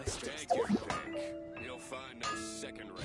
Take your pick. You'll find no second rate.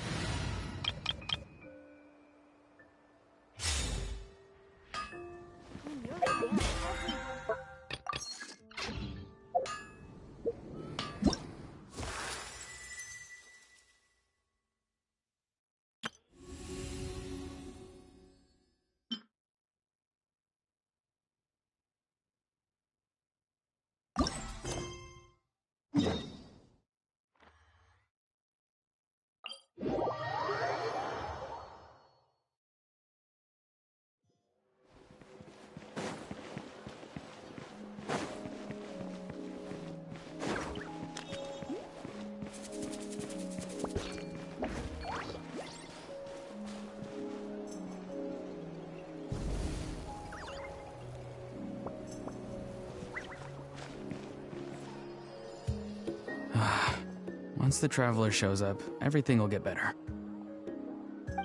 Once the Traveler shows up, everything will get better.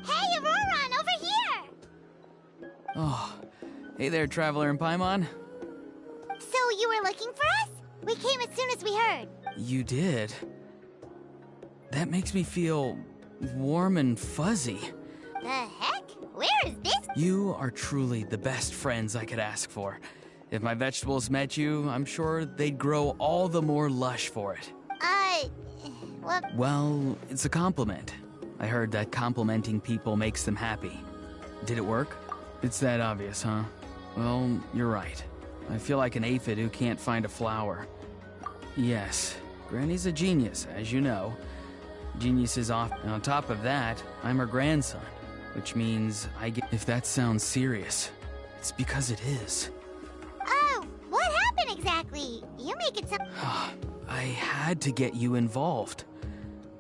Hey, Auroron, over here! Oh, hey there, Traveler and Paimon. So you were looking for us? We came as soon as we heard. You did? That makes me feel warm and fuzzy. The heck? Where is this? You are truly the best friends I could ask for. If my vegetables met you, I'm sure they'd grow all the more lush for it. Well... Well, it's a compliment. I heard that complimenting people makes them happy. Did it work? It's that obvious, huh? Well, you're right. I feel like an aphid who can't find a flower. Yes, Granny's a genius, as you know. Genius is off, and on top of that, I'm her grandson, which means I get... If that sounds serious, it's because it is. Oh, what happened exactly? You make it sound... I had to get you involved.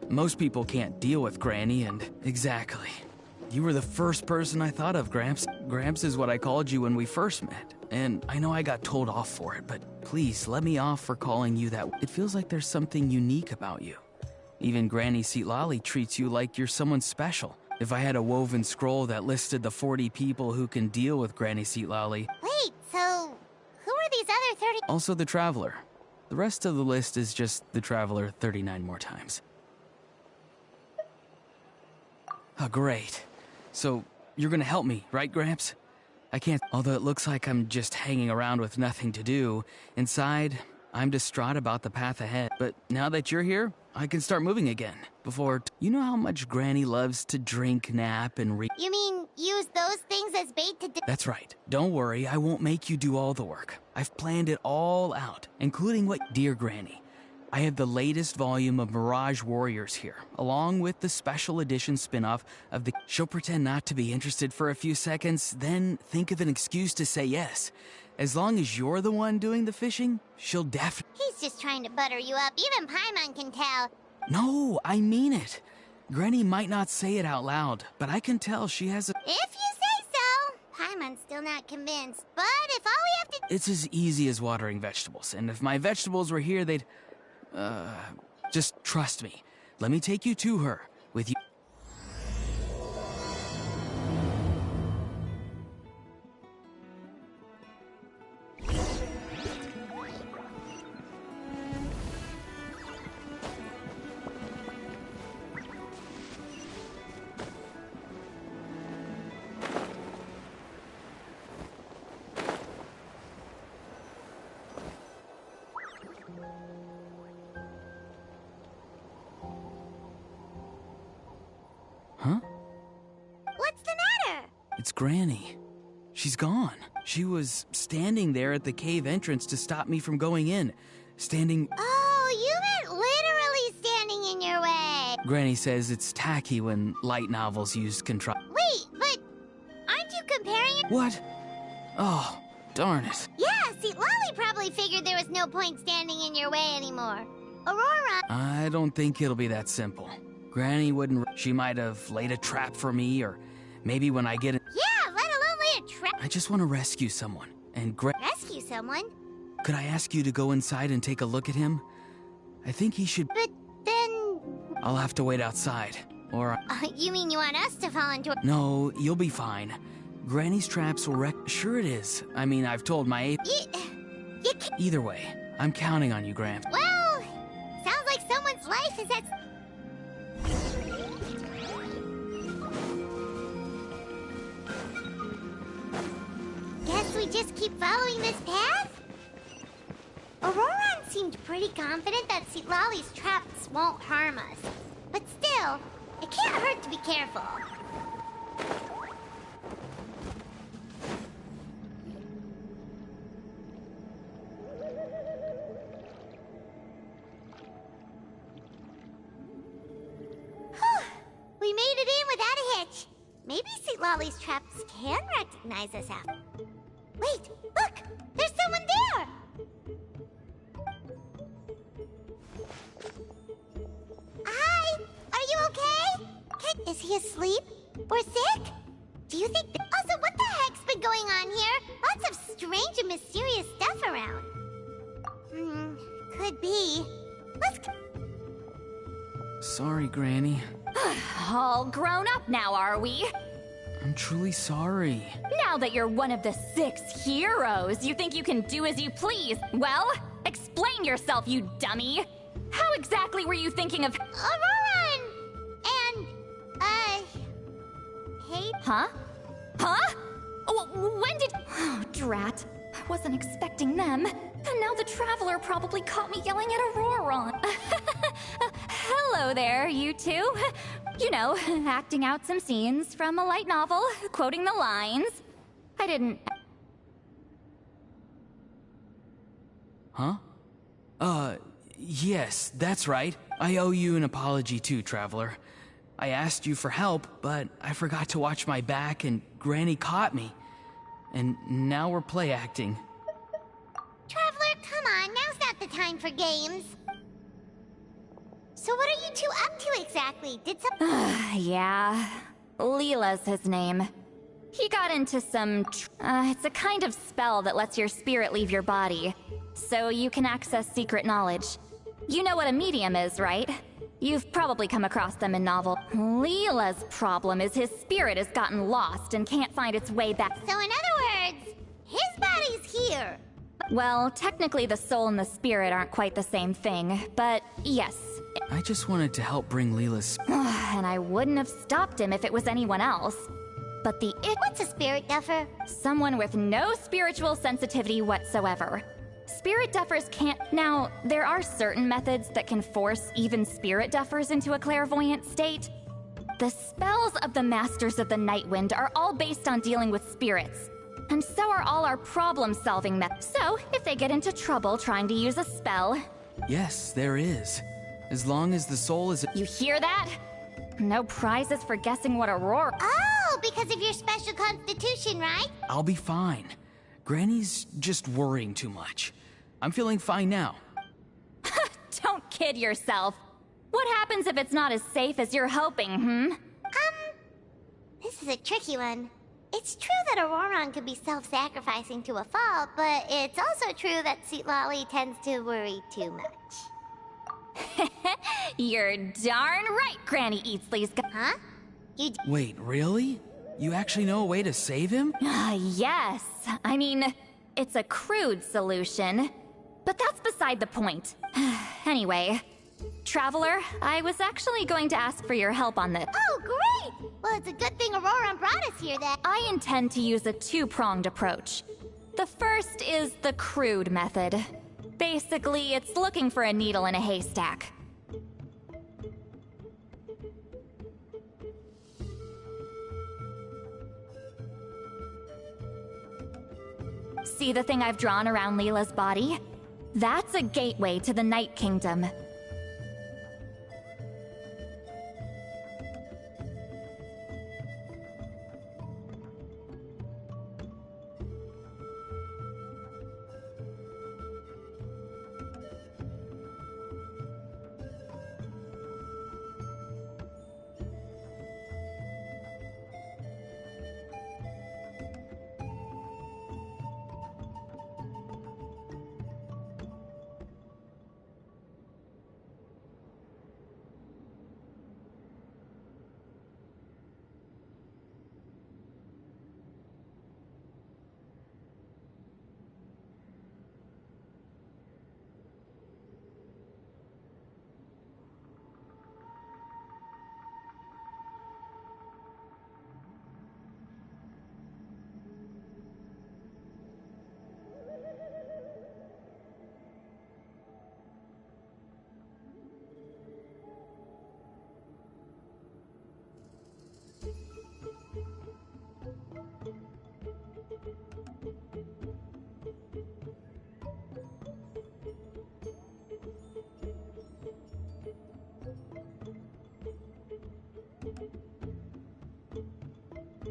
Most people can't deal with Granny, and... Exactly. You were the first person I thought of, Gramps. Gramps is what I called you when we first met. And I know I got told off for it, but please, let me off for calling you that. It feels like there's something unique about you. Even Granny Seatlali treats you like you're someone special. If I had a woven scroll that listed the 40 people who can deal with Granny Seatlali... Wait, so... who are these other 30... Also the Traveler. The rest of the list is just the Traveler 39 more times. Oh, great. So, you're gonna help me, right, Gramps? I can't... Although it looks like I'm just hanging around with nothing to do, inside, I'm distraught about the path ahead. But now that you're here, I can start moving again. Before... You know how much Granny loves to drink, nap, and read? You mean use those things as bait to... That's right. Don't worry, I won't make you do all the work. I've planned it all out, including what... Dear Granny, I have the latest volume of Mirage Warriors here, along with the special edition spin-off of the... She'll pretend not to be interested for a few seconds, then think of an excuse to say yes. As long as you're the one doing the fishing, she'll definitely... He's just trying to butter you up. Even Paimon can tell. No, I mean it. Granny might not say it out loud, but I can tell she has a... If you say so. Paimon's still not convinced, but if all we have to... It's as easy as watering vegetables, and if my vegetables were here, they'd... just trust me. Let me take you to her, with you... Huh? What's the matter? It's Granny. She's gone. She was standing there at the cave entrance to stop me from going in. Standing... Oh, you meant literally standing in your way. Granny says it's tacky when light novels use Wait, but aren't you comparing it? What? Oh, darn it. Yeah, see, Lolly probably figured there was no point standing in your way anymore. Aurora... I don't think it'll be that simple. Granny wouldn't... She might have laid a trap for me, or maybe when I get in... Yeah, let alone lay a trap... I just want to rescue someone, and Rescue someone? Could I ask you to go inside and take a look at him? I think he should... But then... I'll have to wait outside, or... You mean you want us to fall into... No, you'll be fine. Granny's traps will wreck... Sure it is. I mean, I've told my... You Either way, I'm counting on you, Gramps. Well, sounds like someone's Does that... Guess we just keep following this path? Auroran seemed pretty confident that Citlali's traps won't harm us. But still, it can't hurt to be careful. We made it in without a hitch. Maybe Citlali's traps can recognize us after. Wait, look! There's someone there! Hi! Are you okay? Is he asleep? Or sick? Do you think... Also, what the heck's been going on here? Lots of strange and mysterious stuff around. Could be. Let's... Sorry, Granny. All grown up now, are we? I'm truly sorry. Now that you're one of the 6 heroes, you think you can do as you please. Well, explain yourself, you dummy. How exactly were you thinking of... Auroran! And, hey... Huh? Huh? When did... Oh, drat. I wasn't expecting them. And now the Traveler probably caught me yelling at Auroran. Hello there, you two. You know, acting out some scenes from a light novel, quoting the lines. I didn't... Huh? Yes, that's right. I owe you an apology too, Traveler. I asked you for help, but I forgot to watch my back and Granny caught me. And now we're play acting. Traveler, come on, now's not the time for games. So what are you two up to exactly? Did some... Yeah. Leela's his name. He got into some... it's a kind of spell that lets your spirit leave your body. So you can access secret knowledge. You know what a medium is, right? You've probably come across them in novel. Leela's problem is his spirit has gotten lost and can't find its way back. So in other words, his body's here. Well, technically the soul and the spirit aren't quite the same thing, but yes. I just wanted to help bring Leela's... And I wouldn't have stopped him if it was anyone else. But the What's a spirit duffer? Someone with no spiritual sensitivity whatsoever. Spirit duffers can't... Now, there are certain methods that can force even spirit duffers into a clairvoyant state. The spells of the Masters of the Nightwind are all based on dealing with spirits. And so are all our problem-solving methods. So, if they get into trouble trying to use a spell... Yes, there is. As long as the soul is... You hear that? No prizes for guessing what Aurora... Oh, because of your special constitution, right? I'll be fine. Granny's just worrying too much. I'm feeling fine now. Don't kid yourself. What happens if it's not as safe as you're hoping, This is a tricky one. It's true that Auroran could be self-sacrificing to a fault, but it's also true that Citlali tends to worry too much. You're darn right, Granny Eatsley's Huh? Wait, really? You actually know a way to save him? Yes. I mean, it's a crude solution. But that's beside the point. Anyway, Traveler, I was actually going to ask for your help on this. Oh, great! Well, it's a good thing Auroran brought us here then. I intend to use a two-pronged approach. The first is the crude method. Basically, it's looking for a needle in a haystack. See the thing I've drawn around Leela's body? That's a gateway to the Night Kingdom.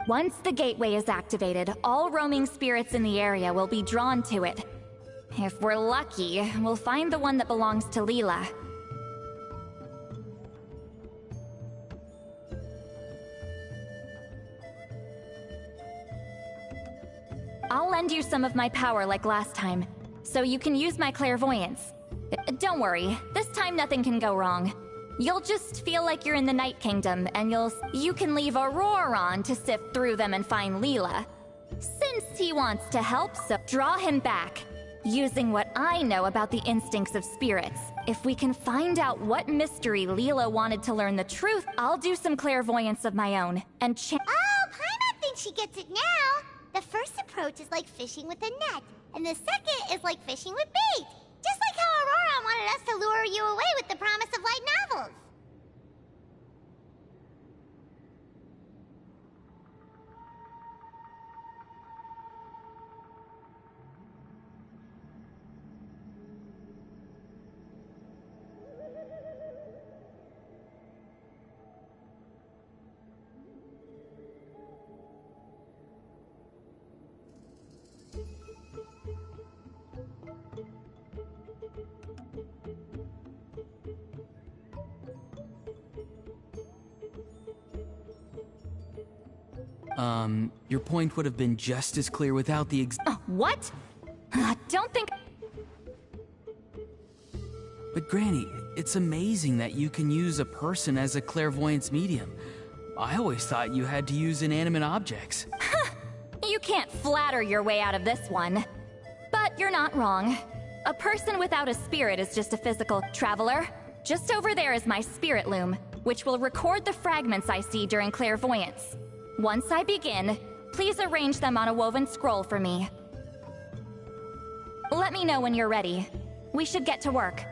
Once the gateway is activated, all roaming spirits in the area will be drawn to it. If we're lucky, we'll find the one that belongs to Leela. I'll lend you some of my power like last time, so you can use my clairvoyance. Don't worry, this time nothing can go wrong. You'll just feel like you're in the Night Kingdom, and you can leave Aurora on to sift through them and find Leela. Since he wants to help, so draw him back, using what I know about the instincts of spirits. If we can find out what mystery Leela wanted to learn the truth, I'll do some clairvoyance of my own, and Oh, Paimon thinks she gets it now! The first approach is like fishing with a net, and the second is like fishing with bait. Just like how Aurora wanted us to lure you away with the promise of light novels. Your point would have been just as clear without the what? Don't think... But Granny, it's amazing that you can use a person as a clairvoyance medium. I always thought you had to use inanimate objects. You can't flatter your way out of this one. But you're not wrong. A person without a spirit is just a physical traveler. Just over there is my spirit loom, which will record the fragments I see during clairvoyance. Once I begin, please arrange them on a woven scroll for me. Let me know when you're ready. We should get to work.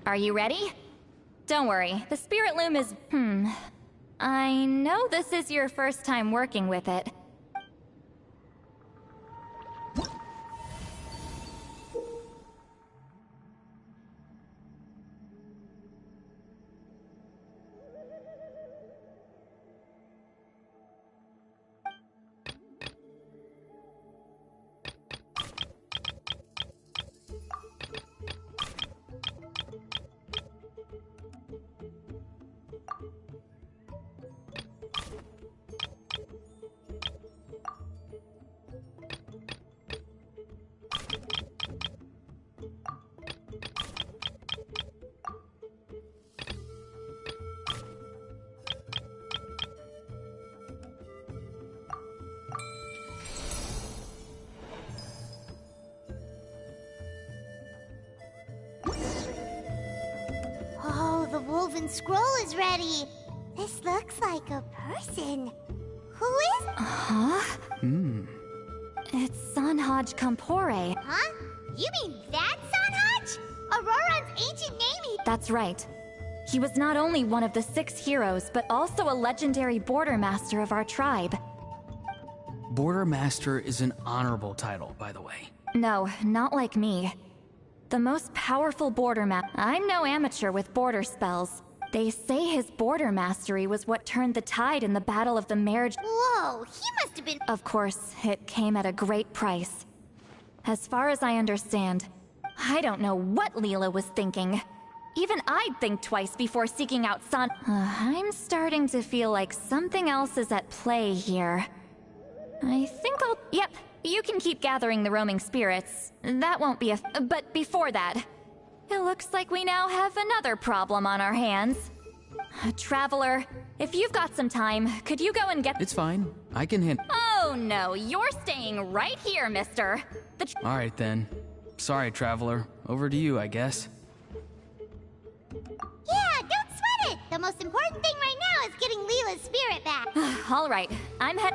Are you ready? Don't worry, the spirit loom is... I know this is your first time working with it. Oh, the woven scroll is ready. This looks like a person. Who is... Huh? It's Sanhaj Kampore. Huh? You mean that's Sanhaj? Auroran's ancient name. That's right. He was not only one of the 6 heroes, but also a legendary border master of our tribe. Border Master is an honorable title, by the way. No, not like me. The most powerful border I'm no amateur with border spells. They say his border mastery was what turned the tide in the Battle of the Marriage. Whoa, he must have been... Of course, it came at a great price. As far as I understand, I don't know what Leela was thinking. Even I'd think twice before seeking out I'm starting to feel like something else is at play here. I think I'll... Yep, you can keep gathering the roaming spirits. That won't be a... But before that, it looks like we now have another problem on our hands. Traveler, if you've got some time, could you go and get... It's fine. I can handle... Oh no, you're staying right here, mister. Alright then. Sorry, Traveler. Over to you, I guess. Yeah, don't sweat it. The The most important thing right now is getting Leela's spirit back. All right, I'm head.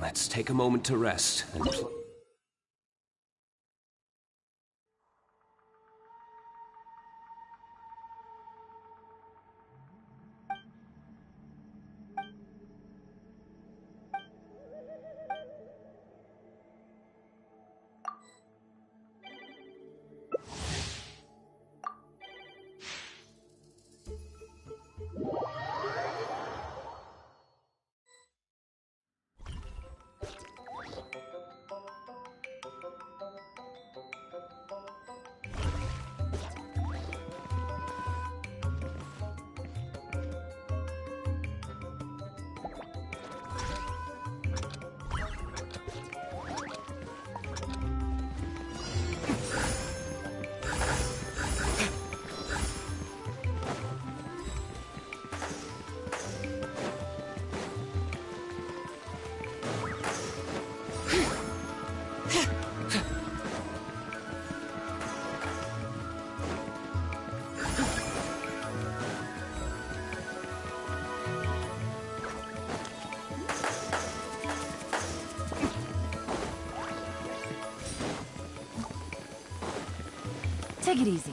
Let's take a moment to rest and Take it easy.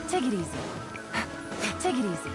Take it easy. Take it easy.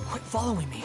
Quit following me.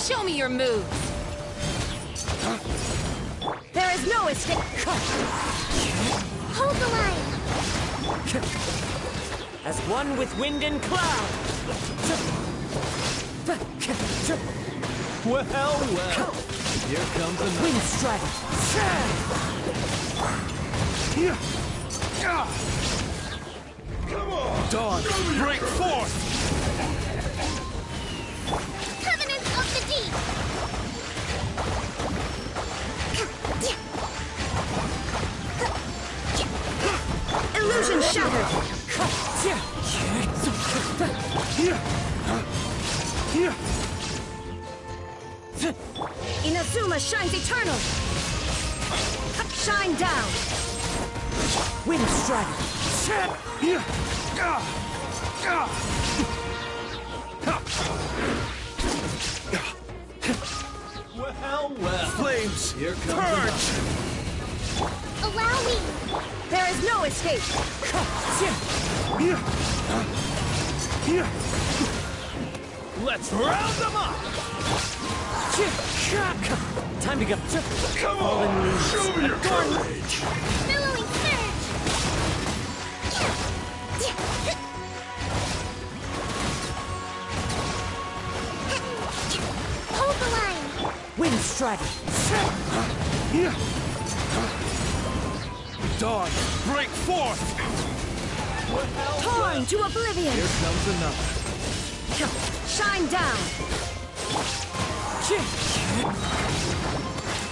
Show me your moves! There is no escape! Hold the line! As one with wind and cloud! Well, well. Here comes another. Wind strike! Come on! Dawn, break forth! Covenant of the Deep! Illusion shattered! Inazuma shines eternal! Shine down! Wind strike! Well, well. Flames! Here comes Purge! Allow me! There is no escape! Let's round them up! Time to go! Come on! Show me your courage! Billowing surge! Hold the line! Wind strike! Dawn, break forth! Torn to oblivion! Here comes another. Shine down!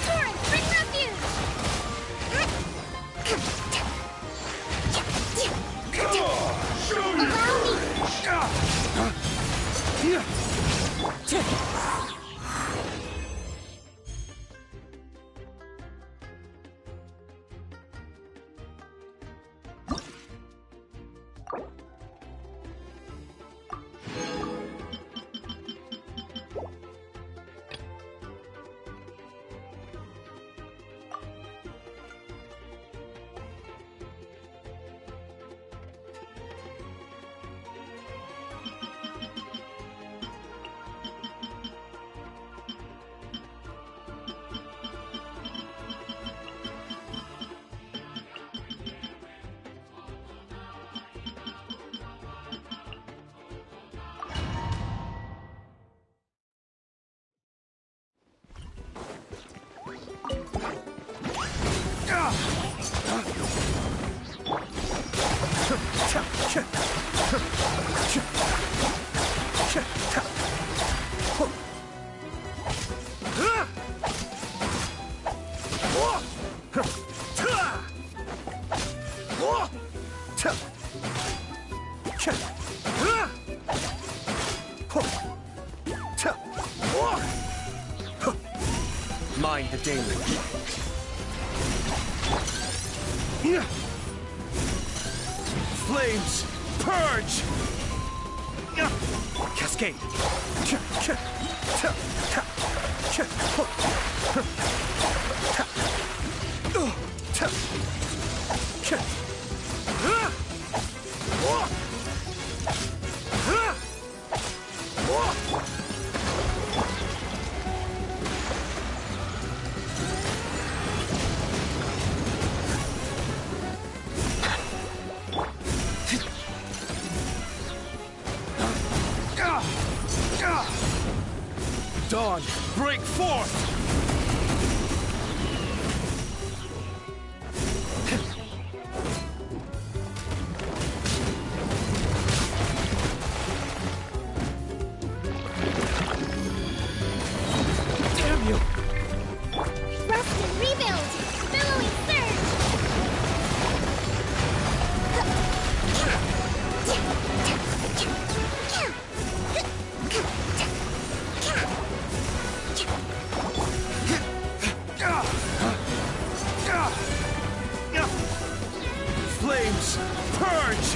Torrent, bring refuge! Come on! Show me your Allow me! Mind the daily. Flames, purge! Cascade! Dawn, break forth! Damn you! Rust and rebuild! Billowing Flames, purge!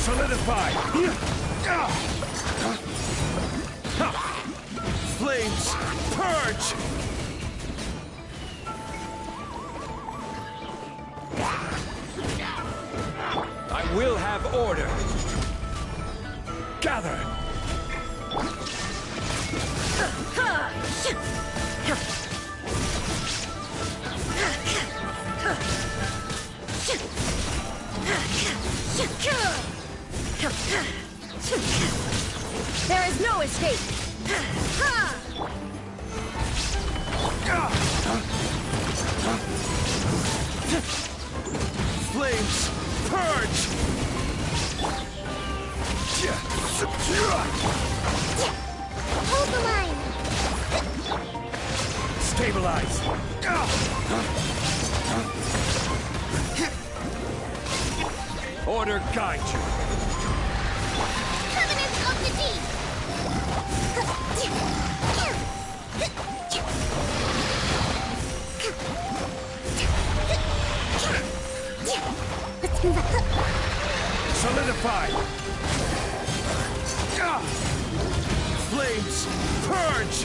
Solidify! Flames, purge! I will have order. Gather! There is no escape! Flames, purge! Hold the line! Stabilize! Order guide you! Covenant of the Deep! Let's move up. Solidify! Flames, purge!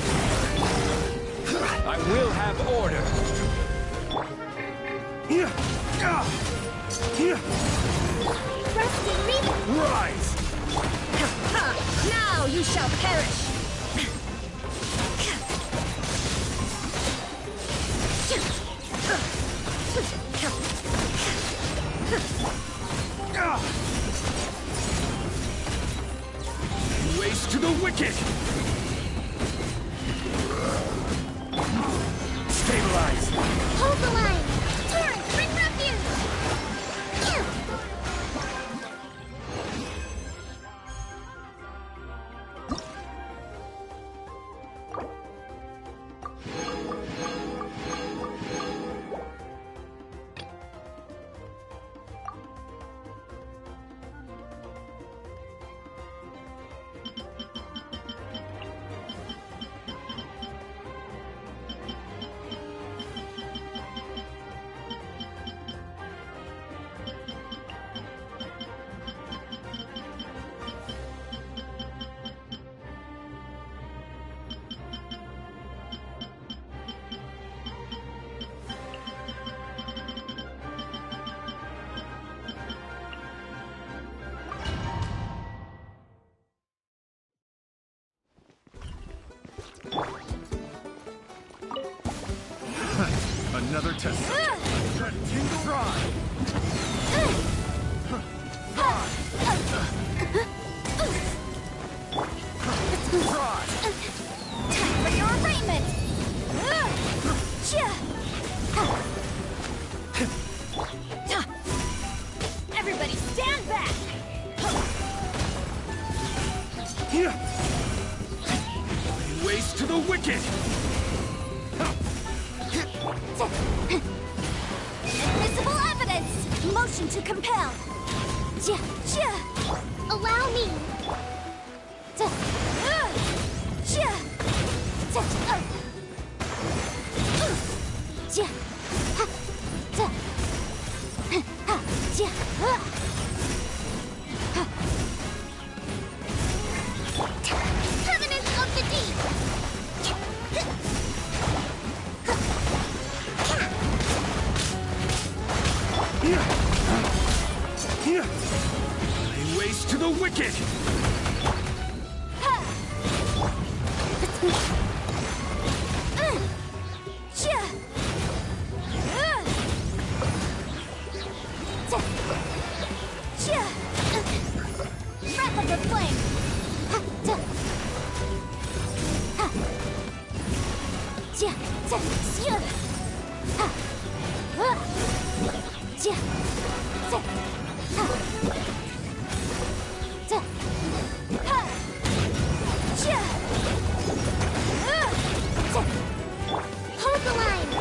I will have order! Rusty rebuild! Rise! Now you shall perish! Waste to the wicked! Stabilize! Hold the line! Torrent, bring refuge! Another test. Try. Try. Time for your arraignment! Everybody stand back! Laying waste to the wicked! Admissible evidence! Motion to compel! Allow me. Covenant of the Deep. Laying waste to the wicked! Breath of the flame! Hold the line.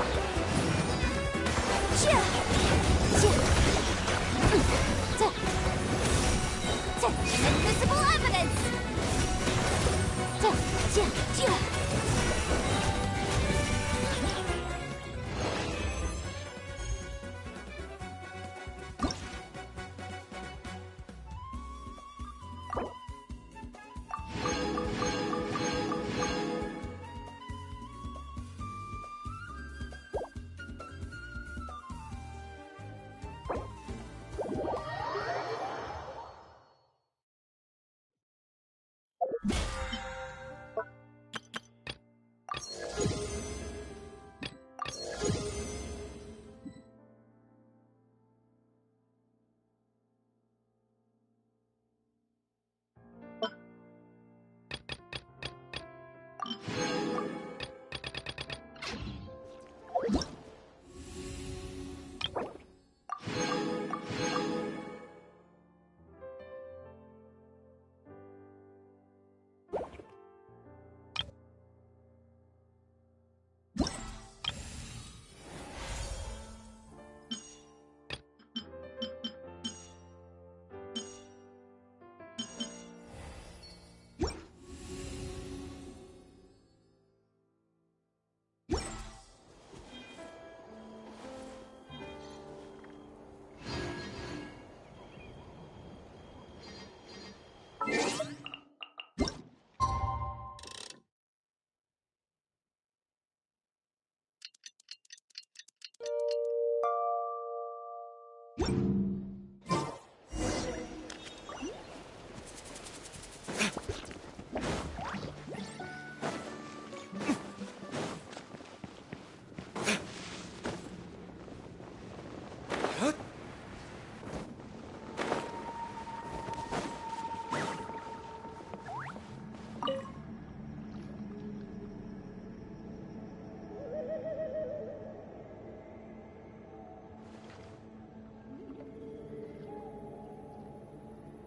Admissible evidence!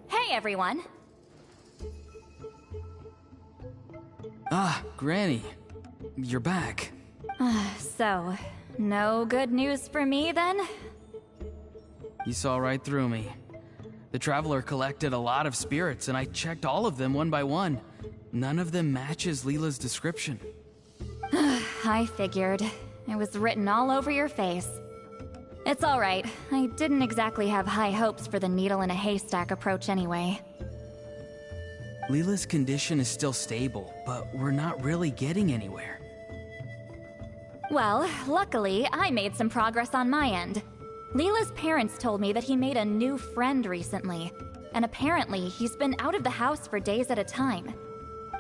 Hey, everyone. Ah, Granny. You're back. So, no good news for me then? You saw right through me. The Traveler collected a lot of spirits, and I checked all of them one by one. None of them matches Leela's description. I figured. It was written all over your face. It's alright. I didn't exactly have high hopes for the needle in a haystack approach anyway. Leela's condition is still stable, but we're not really getting anywhere. Well, luckily, I made some progress on my end. Leela's parents told me that he made a new friend recently, and apparently he's been out of the house for days at a time.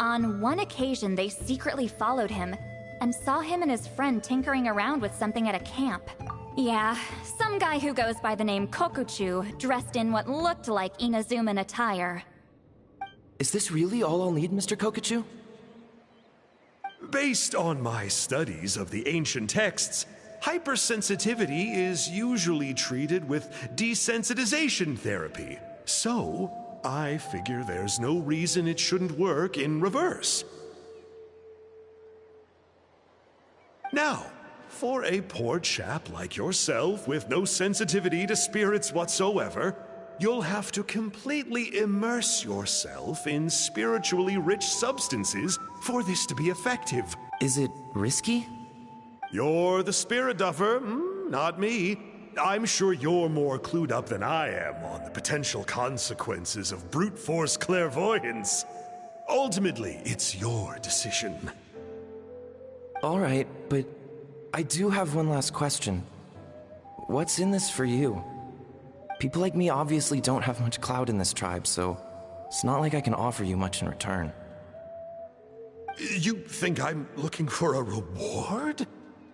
On one occasion, they secretly followed him, and saw him and his friend tinkering around with something at a camp. Yeah, some guy who goes by the name Kokuchu, dressed in what looked like Inazuman attire. Is this really all I'll need, Mr. Kokachu? Based on my studies of the ancient texts, hypersensitivity is usually treated with desensitization therapy. So, I figure there's no reason it shouldn't work in reverse. Now, for a poor chap like yourself with no sensitivity to spirits whatsoever, you'll have to completely immerse yourself in spiritually rich substances for this to be effective. Is it risky? You're the spirit duffer, not me. I'm sure you're more clued up than I am on the potential consequences of brute force clairvoyance. Ultimately, it's your decision. All right, but I do have one last question. What's in this for you? People like me obviously don't have much clout in this tribe, so it's not like I can offer you much in return. You think I'm looking for a reward?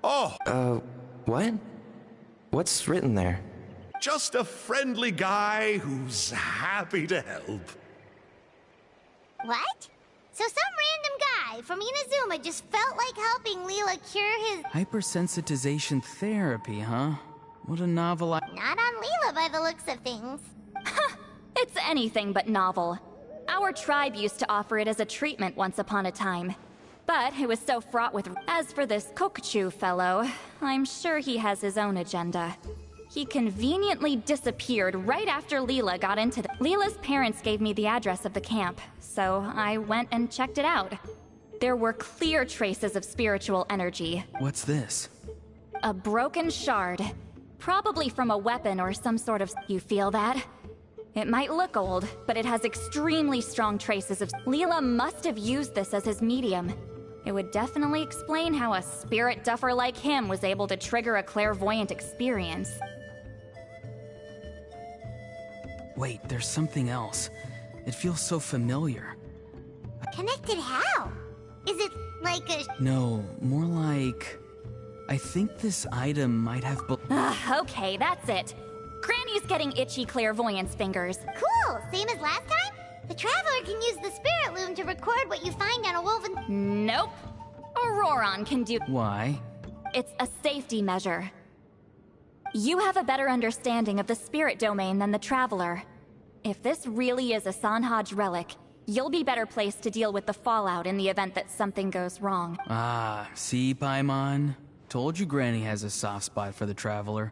Oh, What? What's written there? just a friendly guy who's happy to help. What? So some random guy from Inazuma just felt like helping Leela cure his... Hypersensitization therapy, huh? What a novel Not on Leela by the looks of things. It's anything but novel. Our tribe used to offer it as a treatment once upon a time. But it was so fraught with... As for this Kokuchu fellow, I'm sure he has his own agenda. He conveniently disappeared right after Leela got into the... Leela's parents gave me the address of the camp, so I went and checked it out. There were clear traces of spiritual energy. What's this? A broken shard. Probably from a weapon or some sort of... You feel that? It might look old, but it has extremely strong traces of... Leela must have used this as his medium. It would definitely explain how a spirit duffer like him was able to trigger a clairvoyant experience. Wait, there's something else. It feels so familiar. Connected how? Is it like a... No, more like... I think this item might have... Okay, that's it. Granny's getting itchy clairvoyance fingers. Cool, same as last time? The Traveler can use the Spirit Loom to record what you find on a woven... Nope. Auroron can do... Why? It's a safety measure. You have a better understanding of the spirit domain than the Traveler. If this really is a Sanhaj relic, you'll be better placed to deal with the fallout in the event that something goes wrong. Ah, see, Paimon? Told you Granny has a soft spot for the Traveler.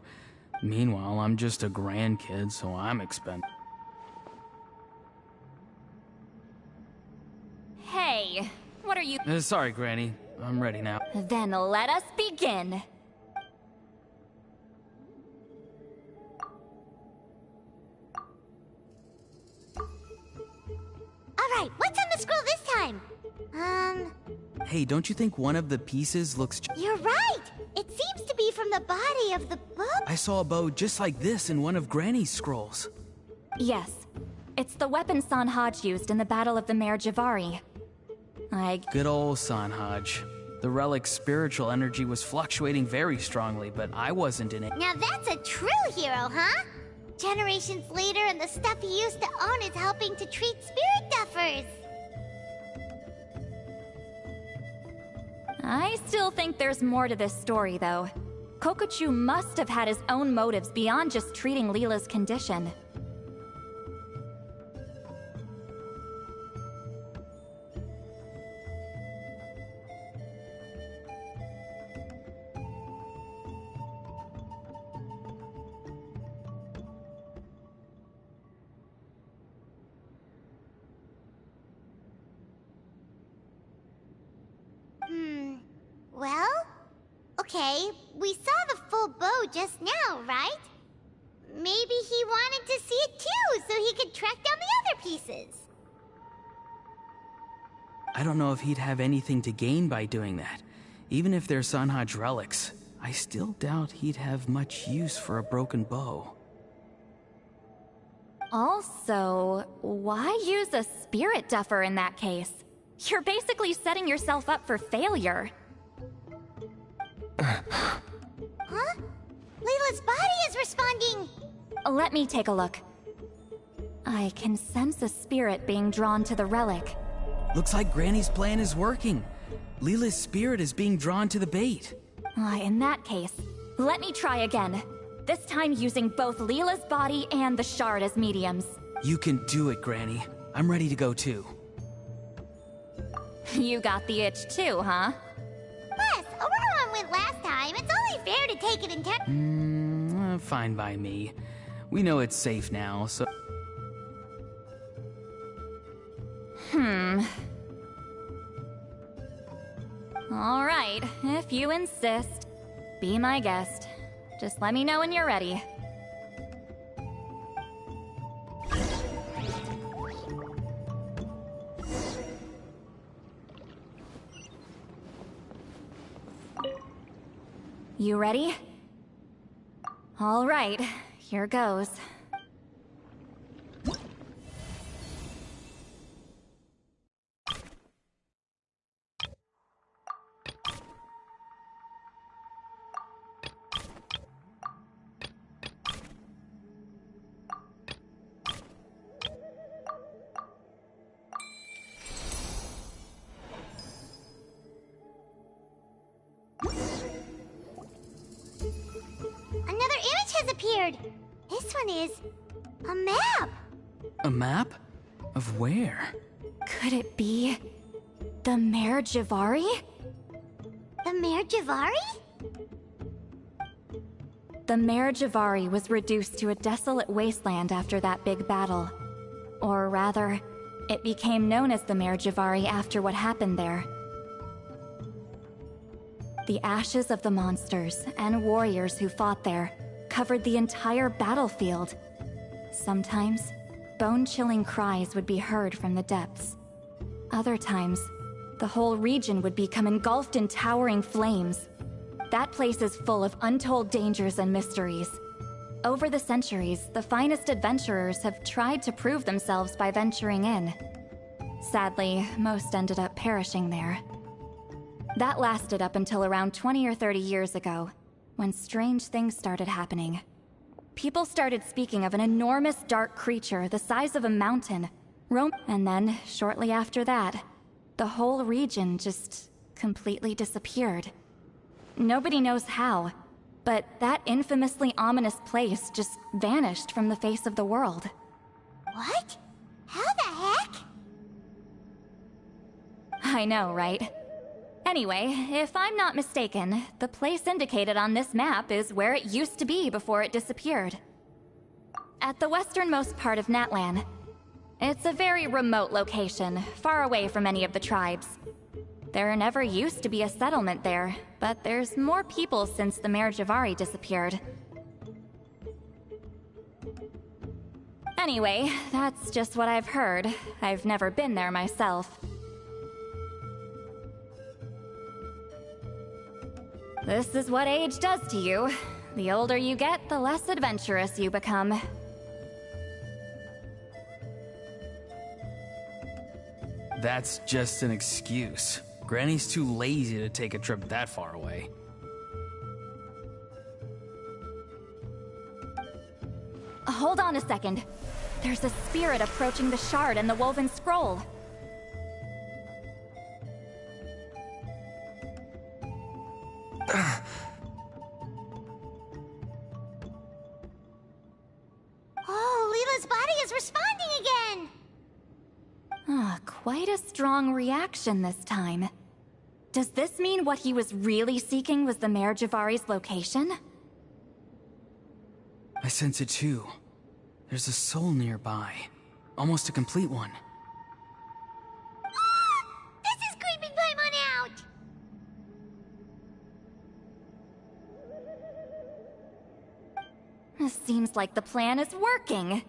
Meanwhile, I'm just a grandkid, so I'm expendable. Hey, what are you... Sorry, Granny. I'm ready now. Then let us begin. Alright, what's on the scroll this time? Hey, don't you think one of the pieces looks... You're right! It seems to be from the body of the book. I saw a bow just like this in one of Granny's scrolls. Yes, it's the weapon Sanhaj used in the Battle of the Mare Javari. Good old Sanhaj. The relic's spiritual energy was fluctuating very strongly, but I wasn't in it. Now that's a true hero, huh? Generations later and the stuff he used to own is helping to treat spirit duffers. I still think there's more to this story, though. Kokuchu must have had his own motives beyond just treating Leela's condition. Well? Okay, we saw the full bow just now, right? Maybe he wanted to see it too, so he could track down the other pieces. I don't know if he'd have anything to gain by doing that. Even if they're Sanhaj relics, I still doubt he'd have much use for a broken bow. Also, why use a spirit duffer in that case? You're basically setting yourself up for failure. Huh? Leela's body is responding! Let me take a look. I can sense a spirit being drawn to the relic. Looks like Granny's plan is working. Leela's spirit is being drawn to the bait. In that case, let me try again. This time using both Leela's body and the shard as mediums. You can do it, Granny. I'm ready to go too. You got the itch too, huh? Plus, Auroron went last time. It's only fair to take it in turn. Fine by me. We know it's safe now, so... All right, if you insist. Be my guest. Just let me know when you're ready. You ready? All right, here goes. Another image has appeared. This one is a map. A map? Of where? Could it be the Mare Javari? The Mare Javari? The Mare Javari was reduced to a desolate wasteland after that big battle. Or rather, it became known as the Mare Javari after what happened there. The ashes of the monsters and warriors who fought there covered the entire battlefield. Sometimes, bone-chilling cries would be heard from the depths. Other times, the whole region would become engulfed in towering flames. That place is full of untold dangers and mysteries. Over the centuries, the finest adventurers have tried to prove themselves by venturing in. Sadly, most ended up perishing there. That lasted up until around 20 or 30 years ago, when strange things started happening. People started speaking of an enormous dark creature the size of a mountain, and then, shortly after that, the whole region just completely disappeared. Nobody knows how, but that infamously ominous place just vanished from the face of the world. What? How the heck? I know, right? Anyway, if I'm not mistaken, the place indicated on this map is where it used to be before it disappeared. At the westernmost part of Natlan. It's a very remote location, far away from any of the tribes. There never used to be a settlement there, but there's more people since the Mare Javari disappeared. Anyway, that's just what I've heard. I've never been there myself. This is what age does to you. The older you get, the less adventurous you become. That's just an excuse. Granny's too lazy to take a trip that far away. Hold on a second. There's a spirit approaching the shard and the woven scroll. Oh, Leela's body is responding again! Quite a strong reaction this time. Does this mean what he was really seeking was the Mare Javari's location? I sense it too. There's a soul nearby. Almost a complete one. This is creeping Paimon out! Seems like the plan is working.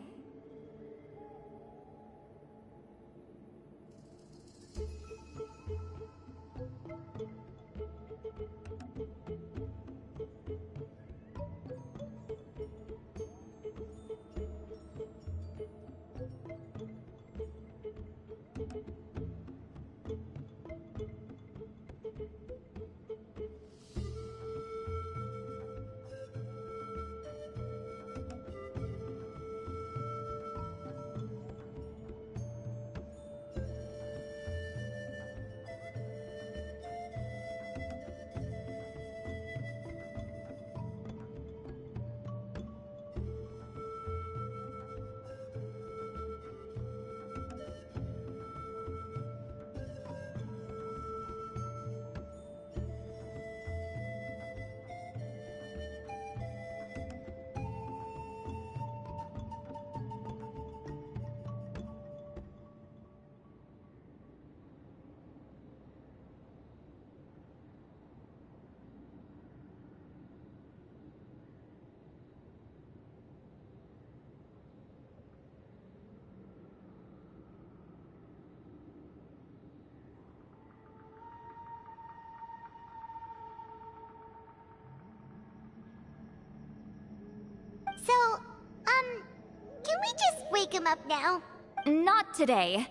So, can we just wake him up now? Not today.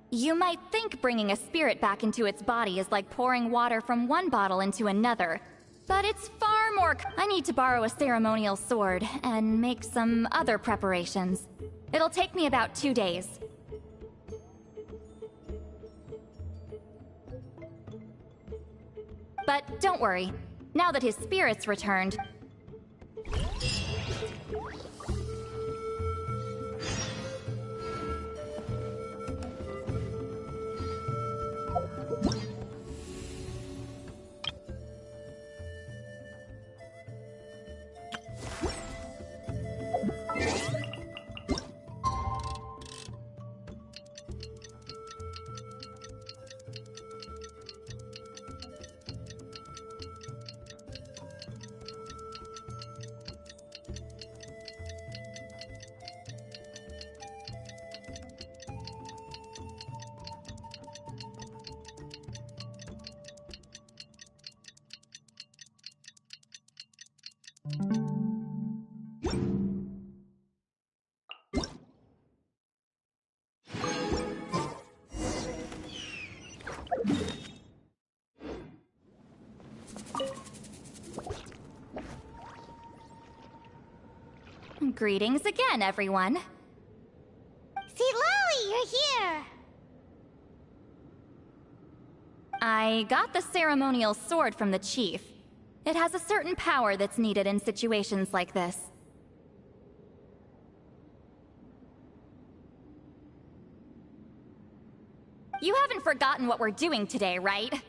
You might think bringing a spirit back into its body is like pouring water from one bottle into another. But it's far more... I need to borrow a ceremonial sword and make some other preparations. It'll take me about 2 days. But don't worry. Now that his spirit's returned... Greetings again, everyone. Lolly, you're here! I got the ceremonial sword from the chief. It has a certain power that's needed in situations like this. You haven't forgotten what we're doing today, right? Of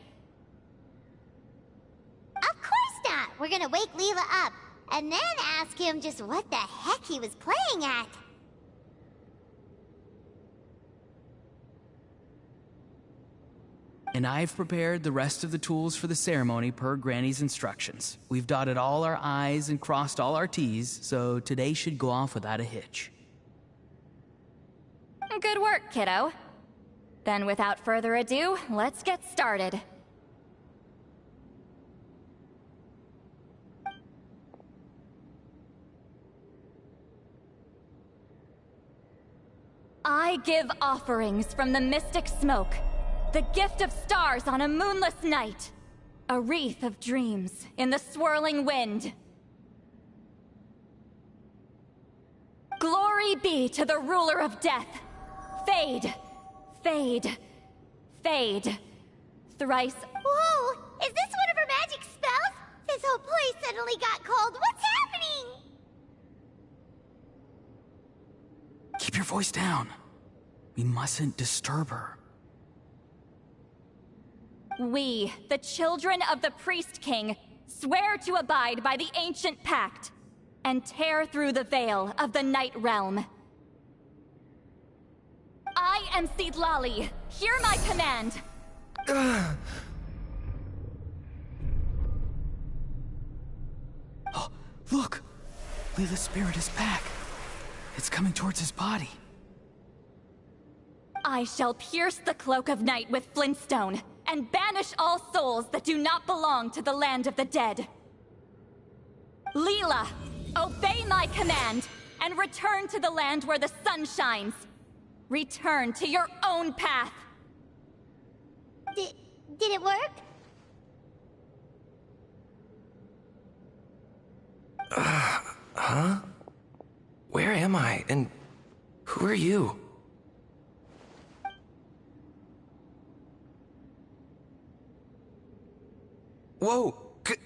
course not! We're gonna wake Leela up, and then ask him just what the heck he was playing at. And I've prepared the rest of the tools for the ceremony per Granny's instructions. We've dotted all our I's and crossed all our T's, so today should go off without a hitch. Good work, kiddo. Then without further ado, let's get started. I give offerings from the mystic smoke, the gift of stars on a moonless night, a wreath of dreams in the swirling wind. Glory be to the ruler of death. Fade, fade, fade. Thrice. Whoa! Is this one of her magic spells? This whole place suddenly got cold. What's happening? Keep your voice down. We mustn't disturb her. We, the children of the Priest King, swear to abide by the ancient pact and tear through the veil of the Night Realm. I am Lolly. Hear my command. Oh, look! Leela's spirit is back. It's coming towards his body. I shall pierce the cloak of night with flintstone and banish all souls that do not belong to the land of the dead. Leela, obey my command and return to the land where the sun shines. Return to your own path. Did it work? Huh? Where am I? And who are you? Whoa!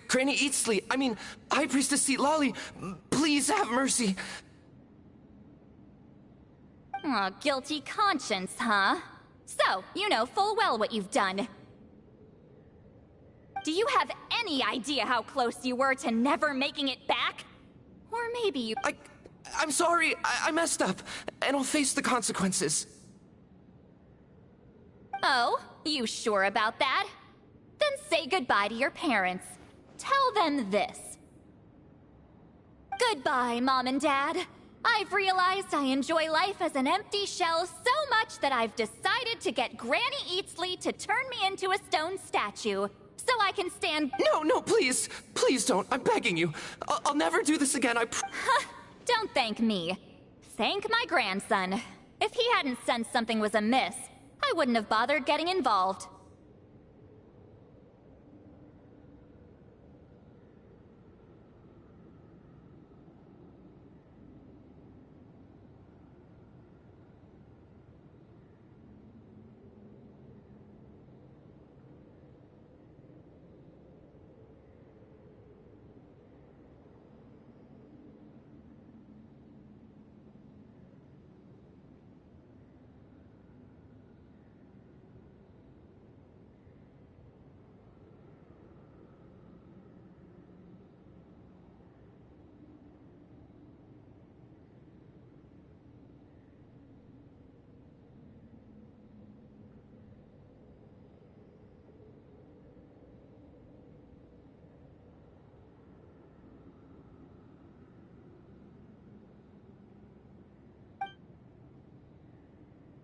Granny Eatsley! I mean, High Priestess Lolly! Please have mercy! Aw, guilty conscience, huh? So, you know full well what you've done. Do you have any idea how close you were to never making it back? Or maybe you... I'm sorry, I messed up, and I'll face the consequences. Oh, you sure about that? Then say goodbye to your parents. Tell them this. Goodbye, Mom and Dad. I've realized I enjoy life as an empty shell so much that I've decided to get Granny Eatsley to turn me into a stone statue, so I can stand— No, please! Please don't, I'm begging you. I'll never do this again, Don't thank me. Thank my grandson. If he hadn't sensed something was amiss, I wouldn't have bothered getting involved.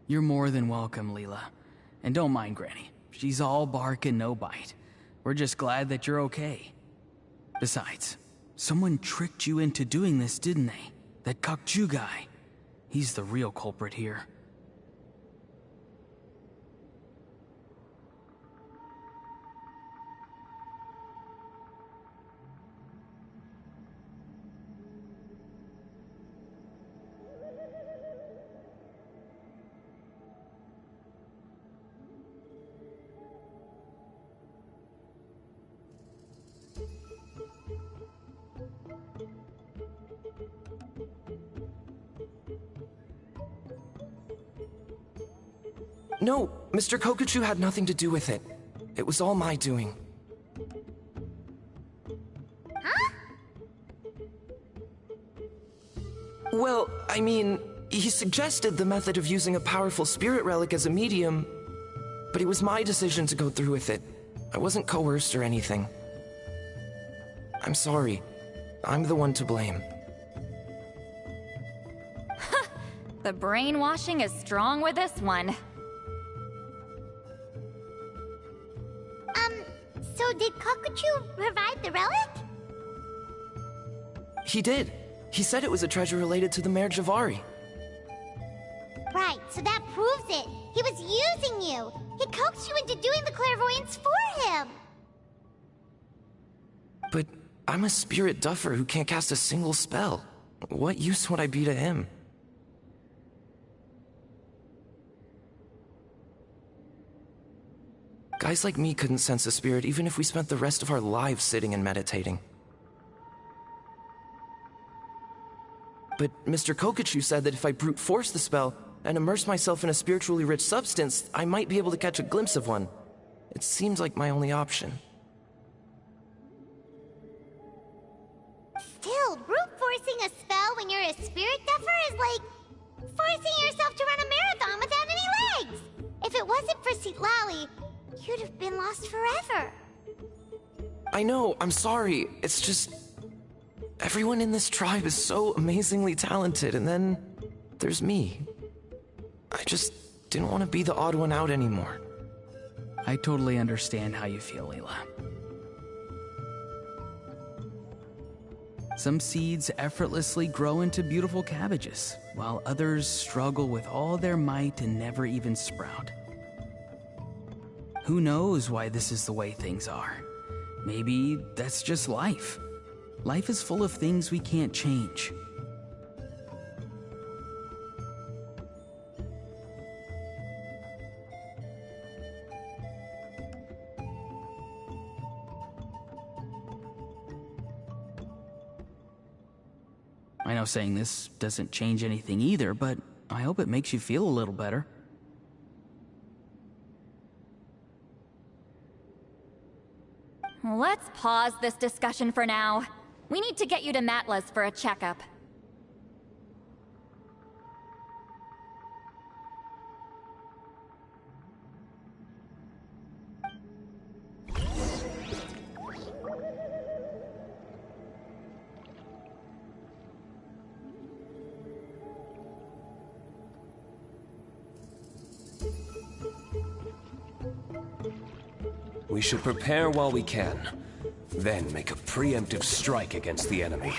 You're more than welcome, Leela. And don't mind Granny. She's all bark and no bite. We're just glad that you're okay. Besides, someone tricked you into doing this, didn't they? That Kakju guy. He's the real culprit here. No, Mr. Kokuchu had nothing to do with it. It was all my doing. Huh? Well, I mean, he suggested the method of using a powerful spirit relic as a medium, but it was my decision to go through with it. I wasn't coerced or anything. I'm sorry. I'm the one to blame. The brainwashing is strong with this one. So did Kokuchu provide the relic? He did. He said it was a treasure related to the Mare Javari. Right, so that proves it. He was using you. He coaxed you into doing the clairvoyance for him. But I'm a spirit duffer who can't cast a single spell. What use would I be to him? Guys like me couldn't sense a spirit even if we spent the rest of our lives sitting and meditating. But Mr. Kokuchu said that if I brute force the spell and immerse myself in a spiritually rich substance, I might be able to catch a glimpse of one. It seems like my only option. Still, brute forcing a spell when you're a spirit duffer is like forcing yourself to run a marathon without any legs. If it wasn't for Citlali, you'd have been lost forever. I know, I'm sorry. It's just... everyone in this tribe is so amazingly talented, and then there's me. I just didn't want to be the odd one out anymore. I totally understand how you feel, Leela. Some seeds effortlessly grow into beautiful cabbages, while others struggle with all their might and never even sprout. Who knows why this is the way things are? Maybe that's just life. Life is full of things we can't change. I know saying this doesn't change anything either, but I hope it makes you feel a little better. Let's pause this discussion for now. We need to get you to Matla's for a checkup. We should prepare while we can, then make a preemptive strike against the enemy.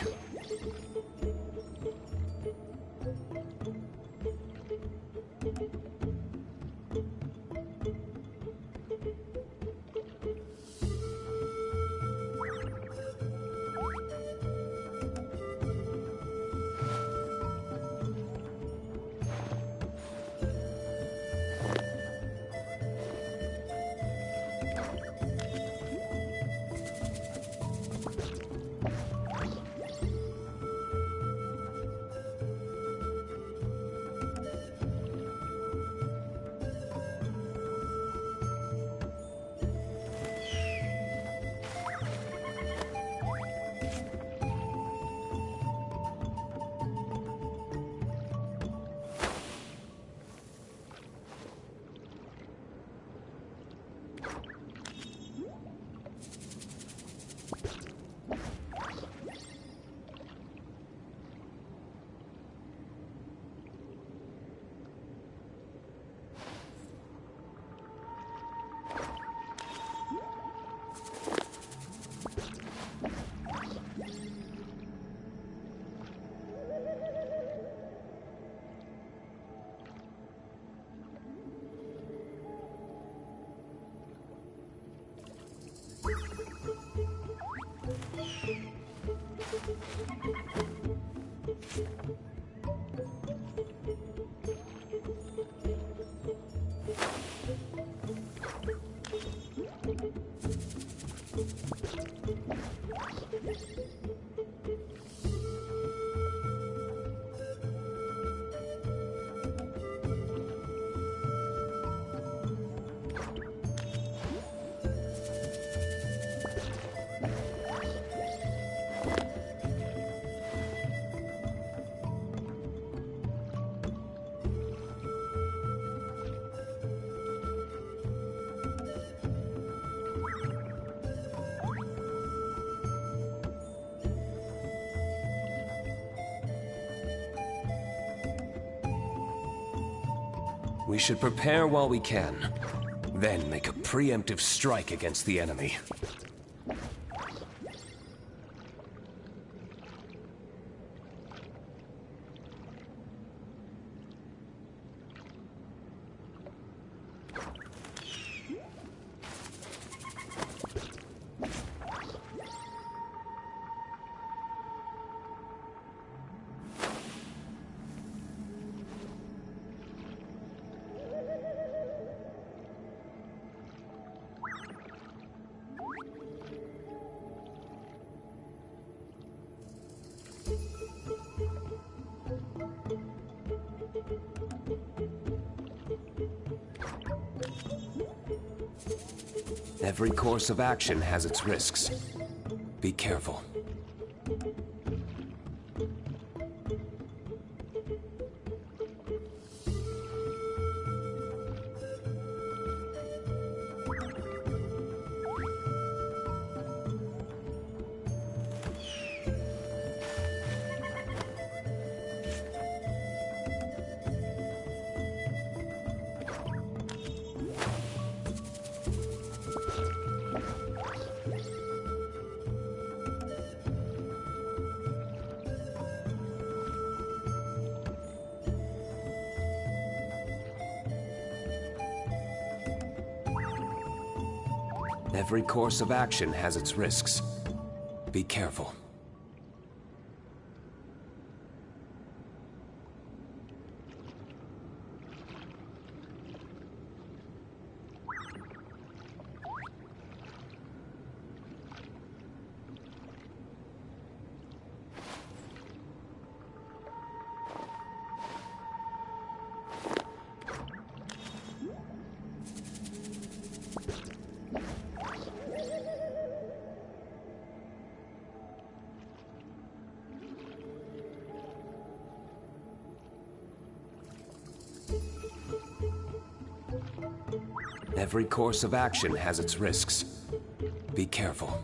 We should prepare while we can, then make a preemptive strike against the enemy. Every course of action has its risks. Be careful. Every course of action has its risks. Be careful. Every course of action has its risks. Be careful.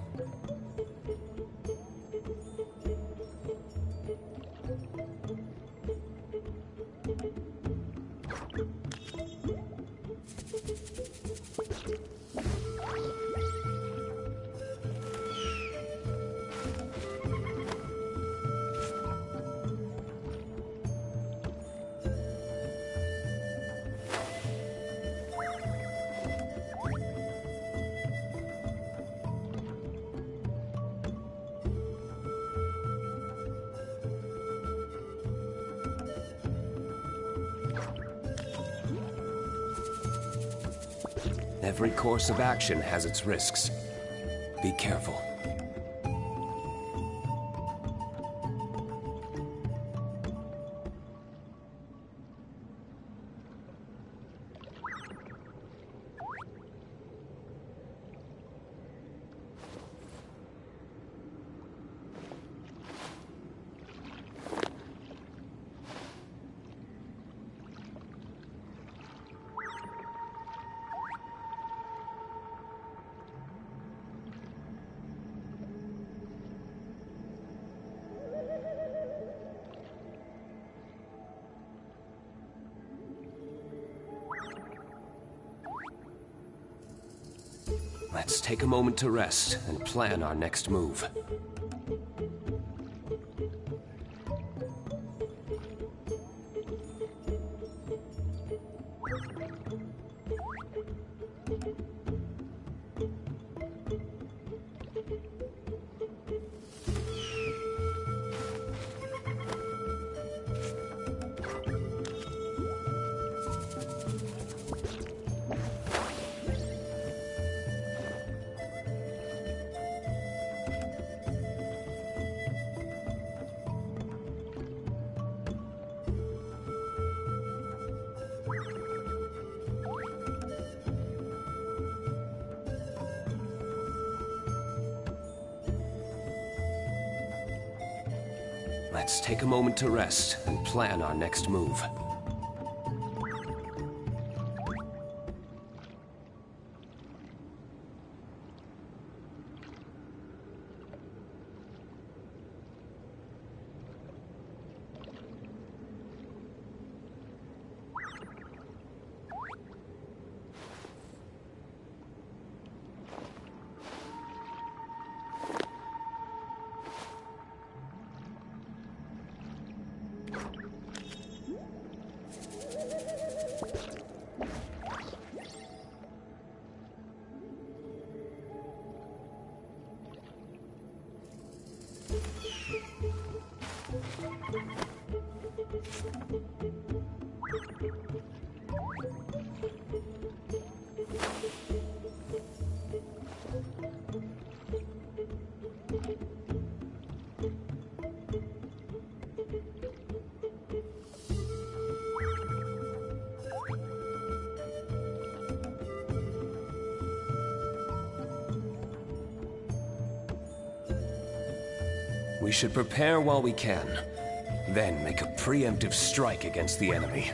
Every course of action has its risks. Be careful. Let's take a moment to rest and plan our next move. Let's take a moment to rest and plan our next move. We should prepare while we can, then make a preemptive strike against the enemy.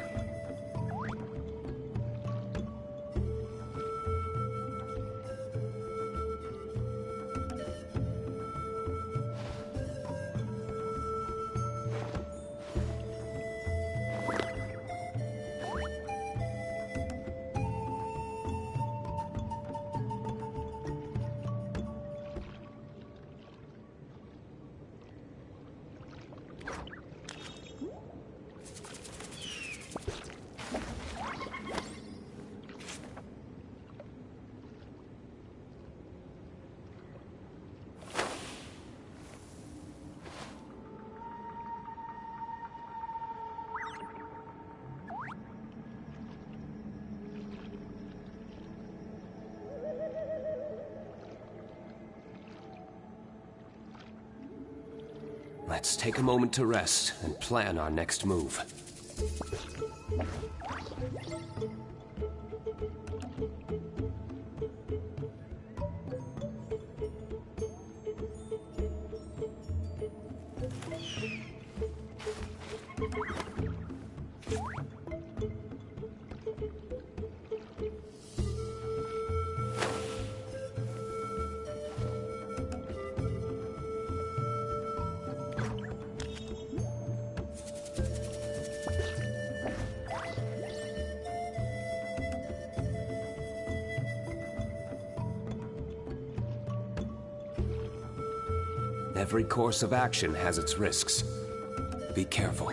Let's take a moment to rest and plan our next move. Every course of action has its risks. Be careful.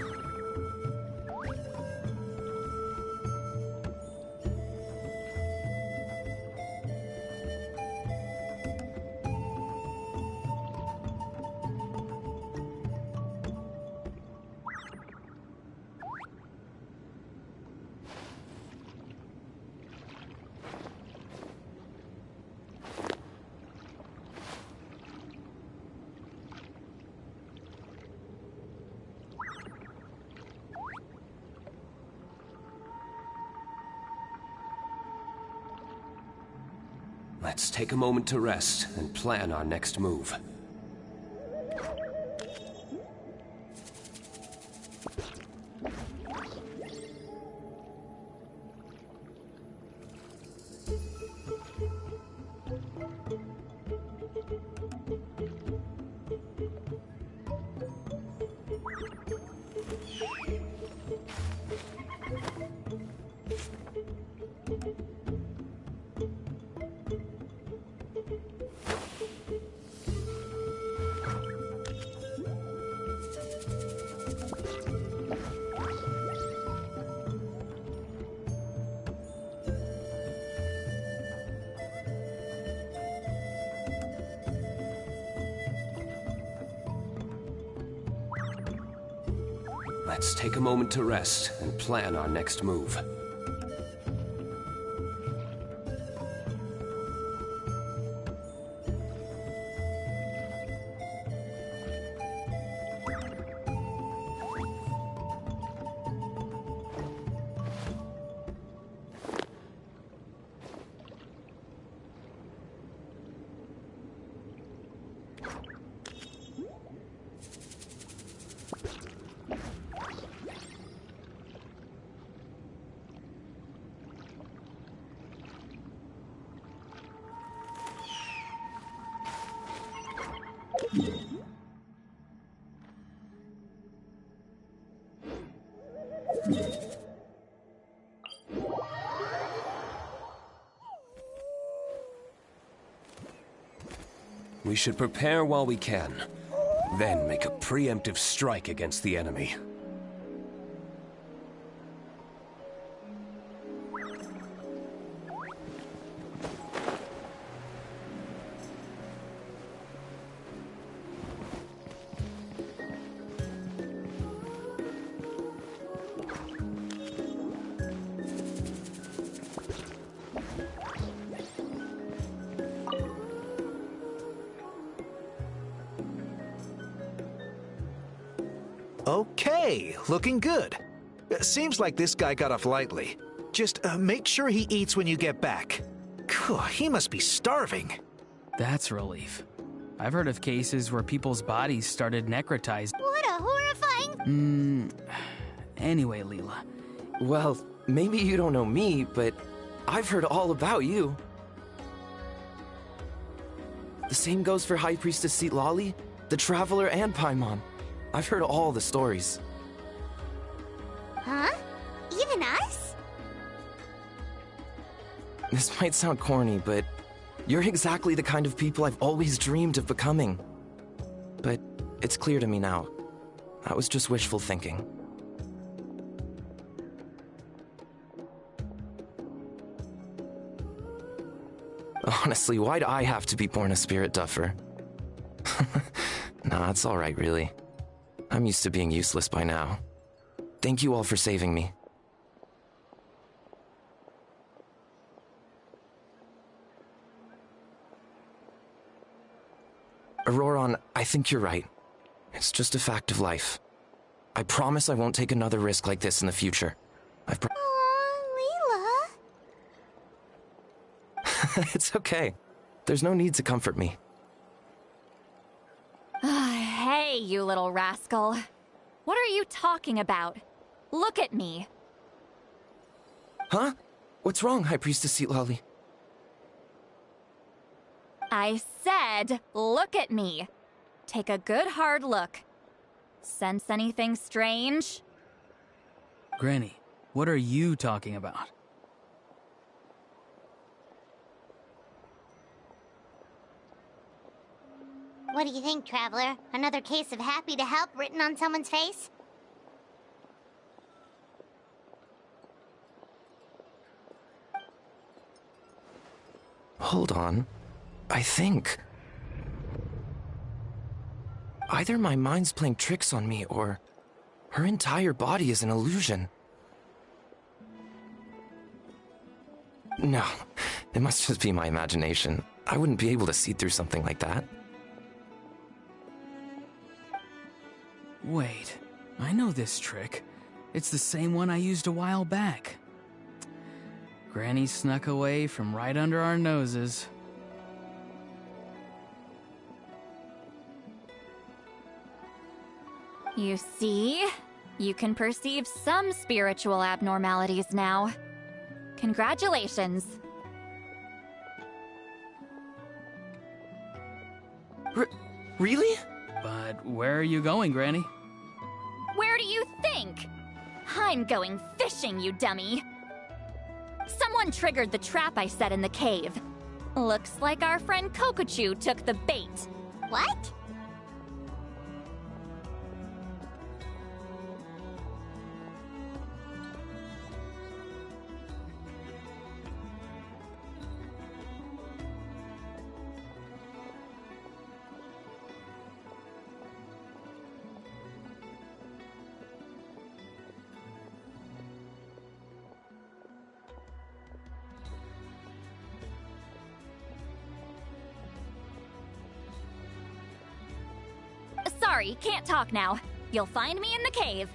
Let's take a moment to rest and plan our next move. Let's take a moment to rest and plan our next move. We should prepare while we can, then make a preemptive strike against the enemy. Okay, looking good. Seems like this guy got off lightly. Just make sure he eats when you get back. He must be starving. That's relief. I've heard of cases where people's bodies started necrotized. What a horrifying... Anyway, Leela. Well, maybe you don't know me, but I've heard all about you. The same goes for High Priestess Citlali, the Traveler, and Paimon. I've heard all the stories. Huh? Even us? This might sound corny, but you're exactly the kind of people I've always dreamed of becoming. But it's clear to me now. That was just wishful thinking. Honestly, why'd I have to be born a spirit duffer? Nah, it's alright, really. I'm used to being useless by now. Thank you all for saving me. Auroron, I think you're right. It's just a fact of life. I promise I won't take another risk like this in the future. Aw, Leela. It's okay. There's no need to comfort me. Hey, you little rascal. What are you talking about? Look at me. Huh? What's wrong, High Priestess Citlali? I said, look at me. Take a good hard look. Sense anything strange? Granny, what are you talking about? What do you think, Traveler? Another case of happy to help written on someone's face? Hold on. I think... either my mind's playing tricks on me, or her entire body is an illusion. No, it must just be my imagination. I wouldn't be able to see through something like that. Wait, I know this trick. It's the same one I used a while back. Granny snuck away from right under our noses. You see? You can perceive some spiritual abnormalities now. Congratulations. Really? But where are you going, Granny? Where do you think? I'm going fishing, you dummy. Someone triggered the trap I set in the cave. Looks like our friend Kokochu took the bait. What? Sorry, can't talk now. You'll find me in the cave.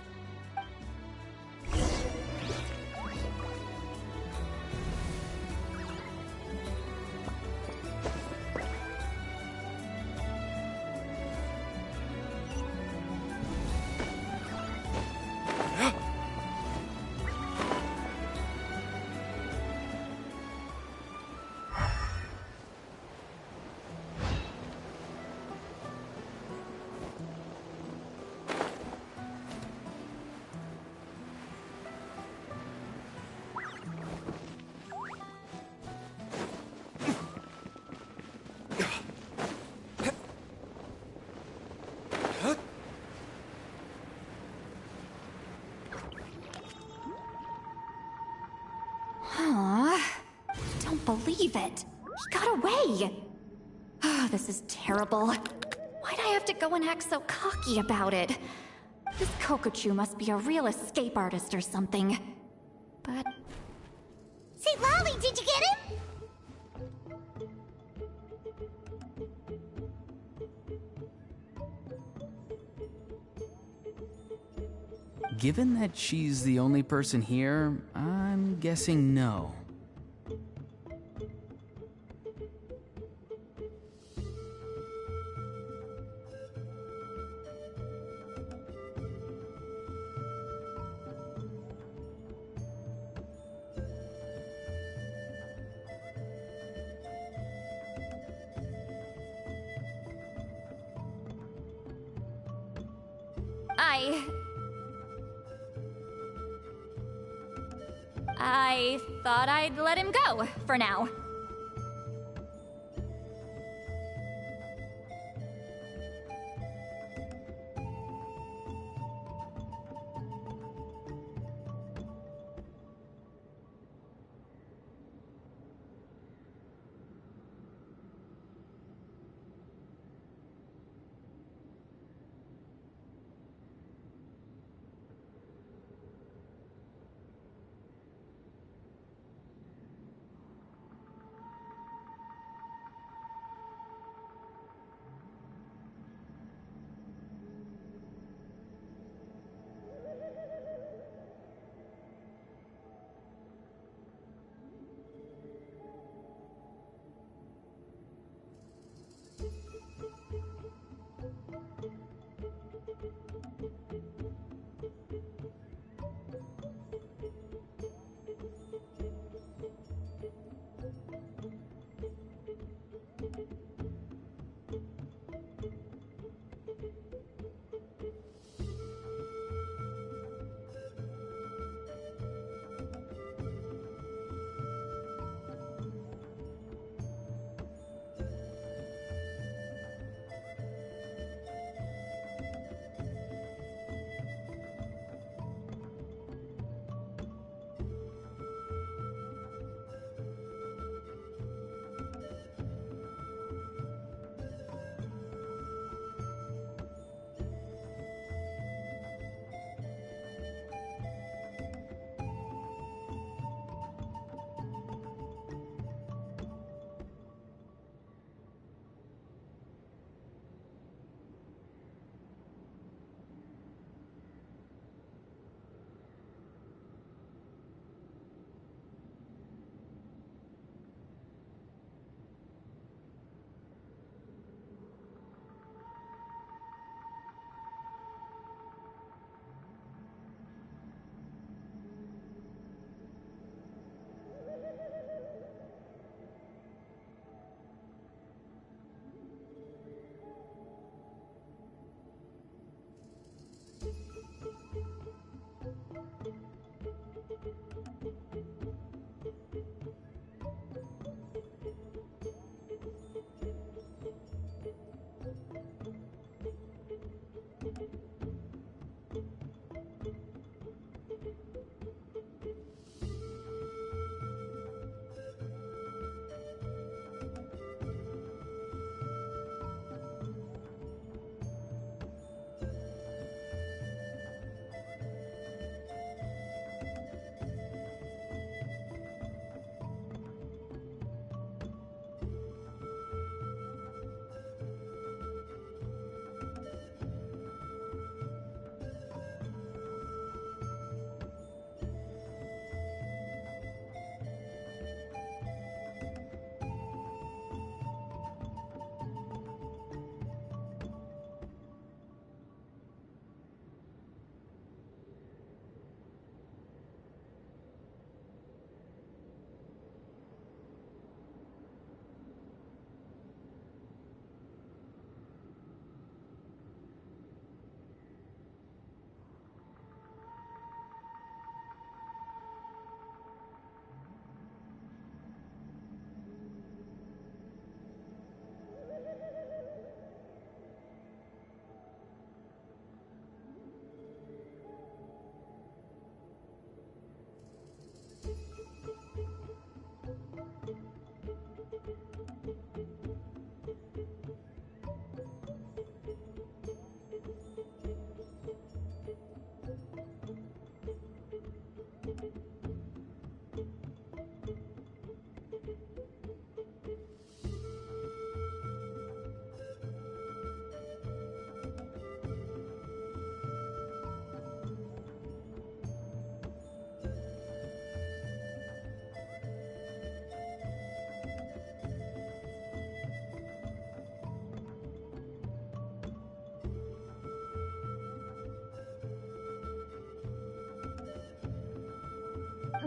Believe it. He got away. Oh, this is terrible. Why'd I have to go and act so cocky about it? This Kokochu must be a real escape artist or something. But... Citlali, did you get him? Given that she's the only person here, I'm guessing no. I thought I'd let him go for now.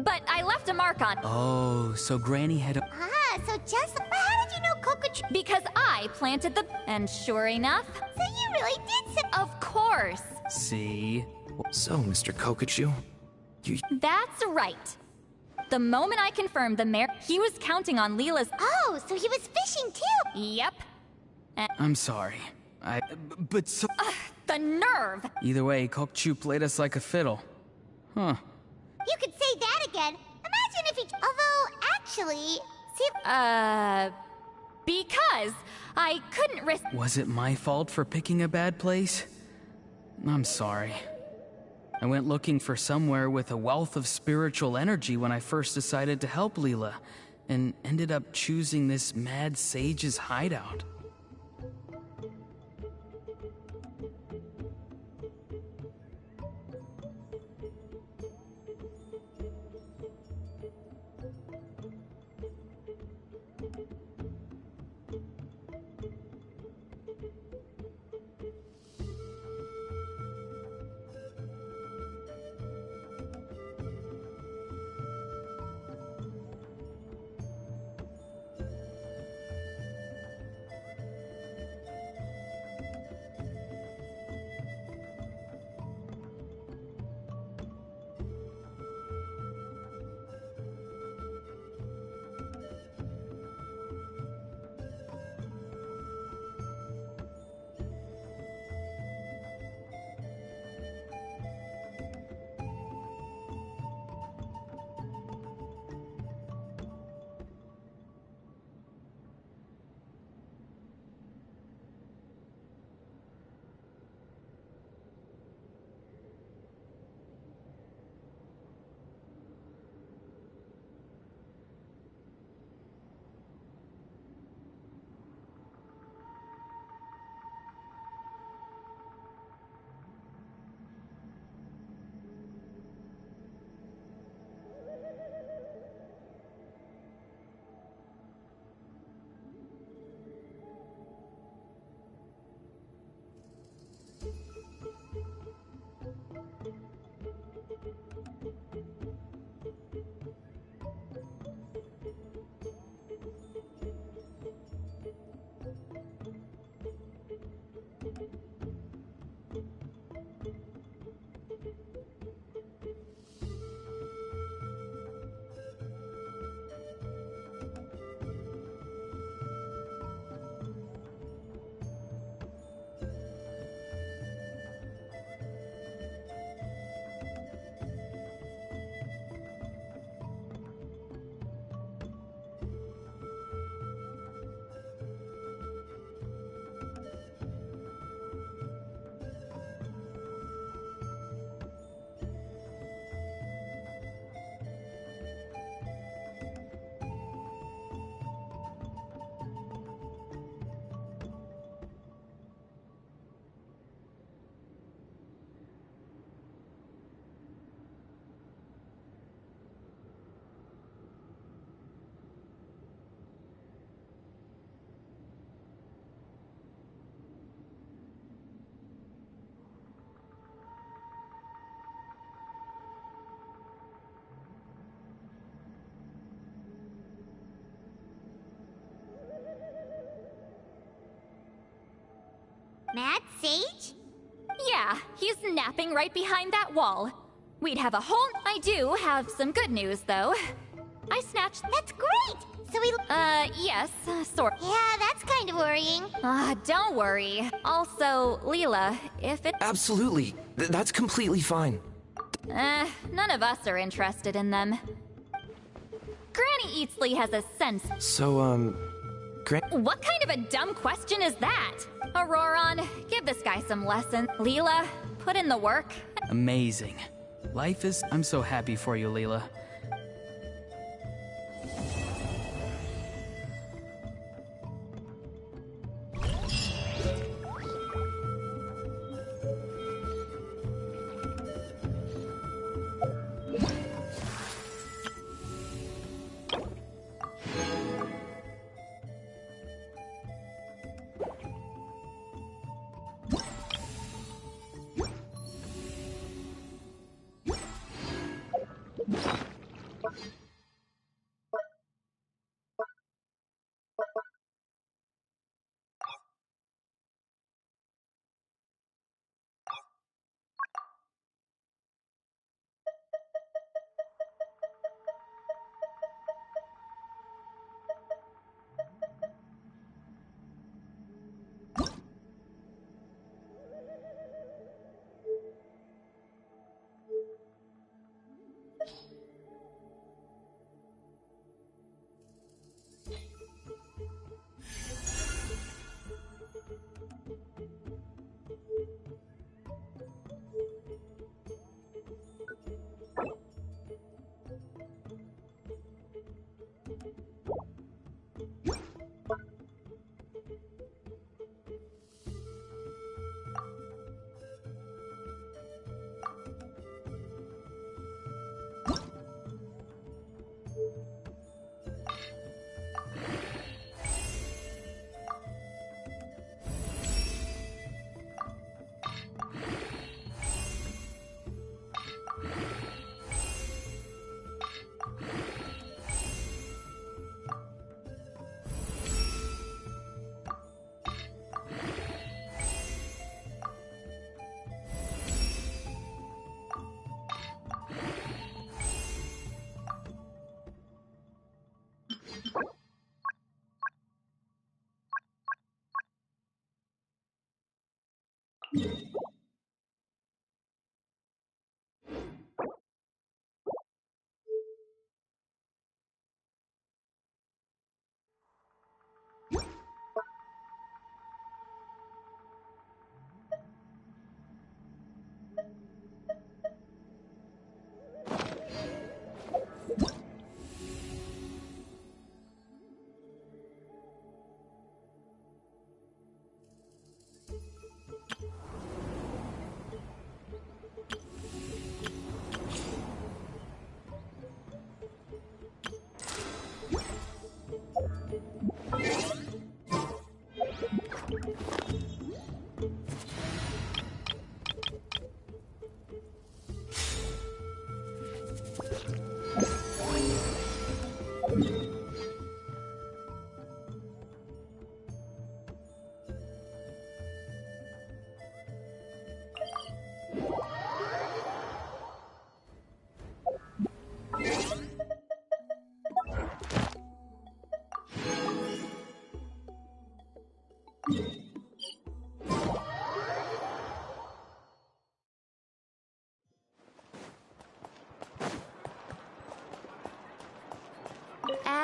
but I left a mark on. Oh, so Granny had a... Ah, so just... But how did you know Cocoa... Because I planted the... And sure enough... So you really did say... Of course. See? So, Mr. Kokachu, That's right. The moment I confirmed the mayor, he was counting on Leela's... Oh, so he was fishing too! Yep. I'm sorry. But so... The nerve! Either way, Kokchu played us like a fiddle. Huh. You could say that again. Imagine if he... Although, actually... See... Because I couldn't risk... Was it my fault for picking a bad place? I'm sorry. I went looking for somewhere with a wealth of spiritual energy when I first decided to help Leela, and ended up choosing this mad sage's hideout. Mad Sage? Yeah, he's napping right behind that wall. We'd have a whole... I do have some good news, though. I snatched... That's great! So we... yes, sort... Yeah, that's kind of worrying. Don't worry. Also, Leela, if it... Absolutely. That's completely fine. None of us are interested in them. Granny Eatsley has a sense... So, What kind of a dumb question is that? Auroron, give this guy some lessons. Leela, put in the work. Amazing. Life is... I'm so happy for you, Leela.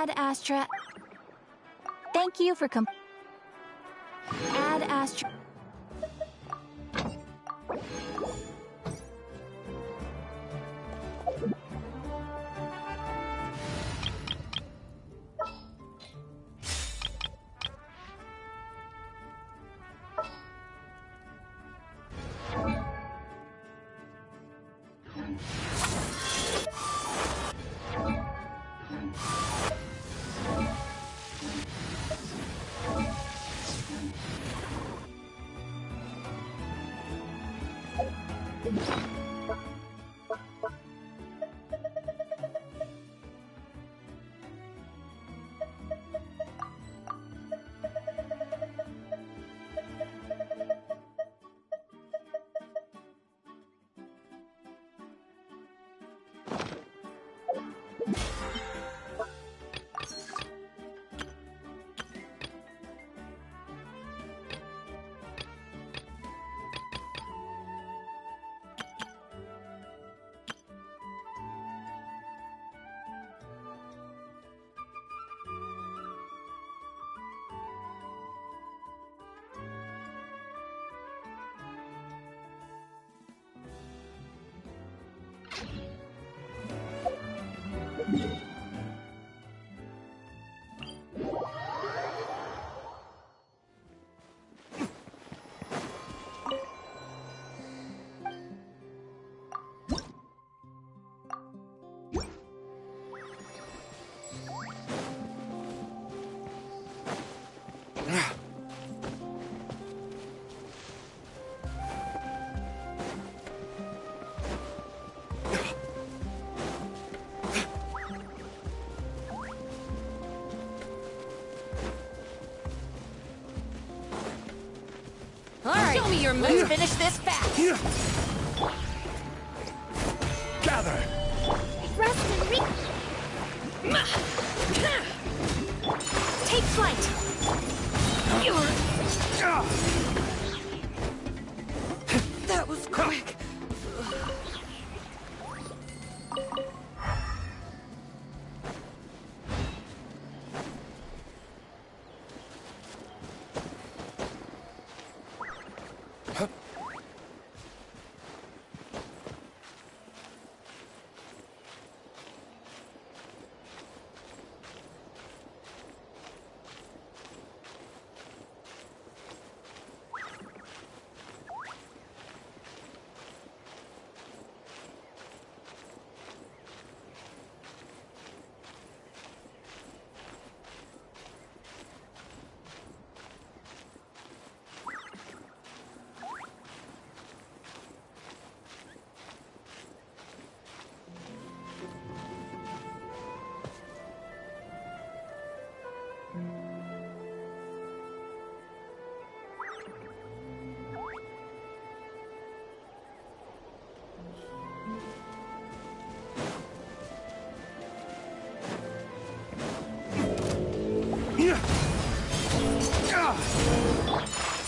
Ad Astra. Thank you for Ad Astra. Show me your moves. Finish this fast. Gather. Rest and Take flight. That was quick.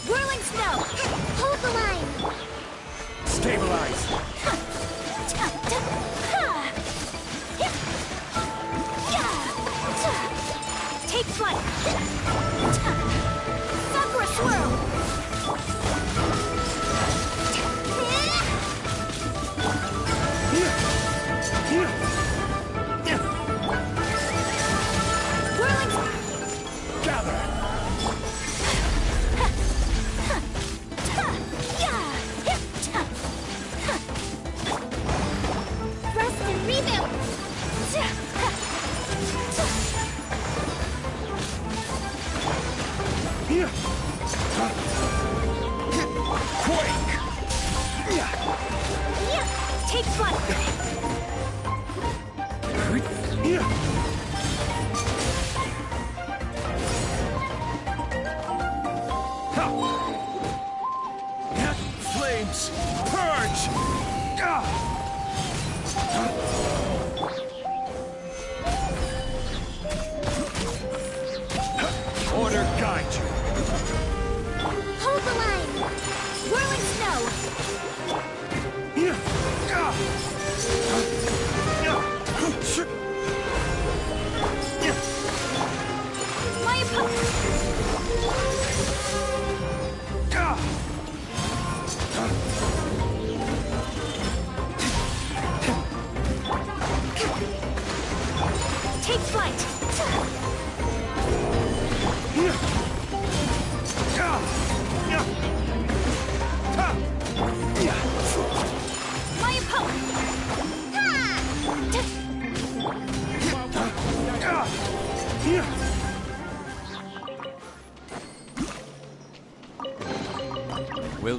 Whirling snow! Hold the line! Stabilize. Take flight. Sakura swirl. Rest and rebuild! Take flight. Flames! Purge! Order guide you. Hold the line! Whirling snow!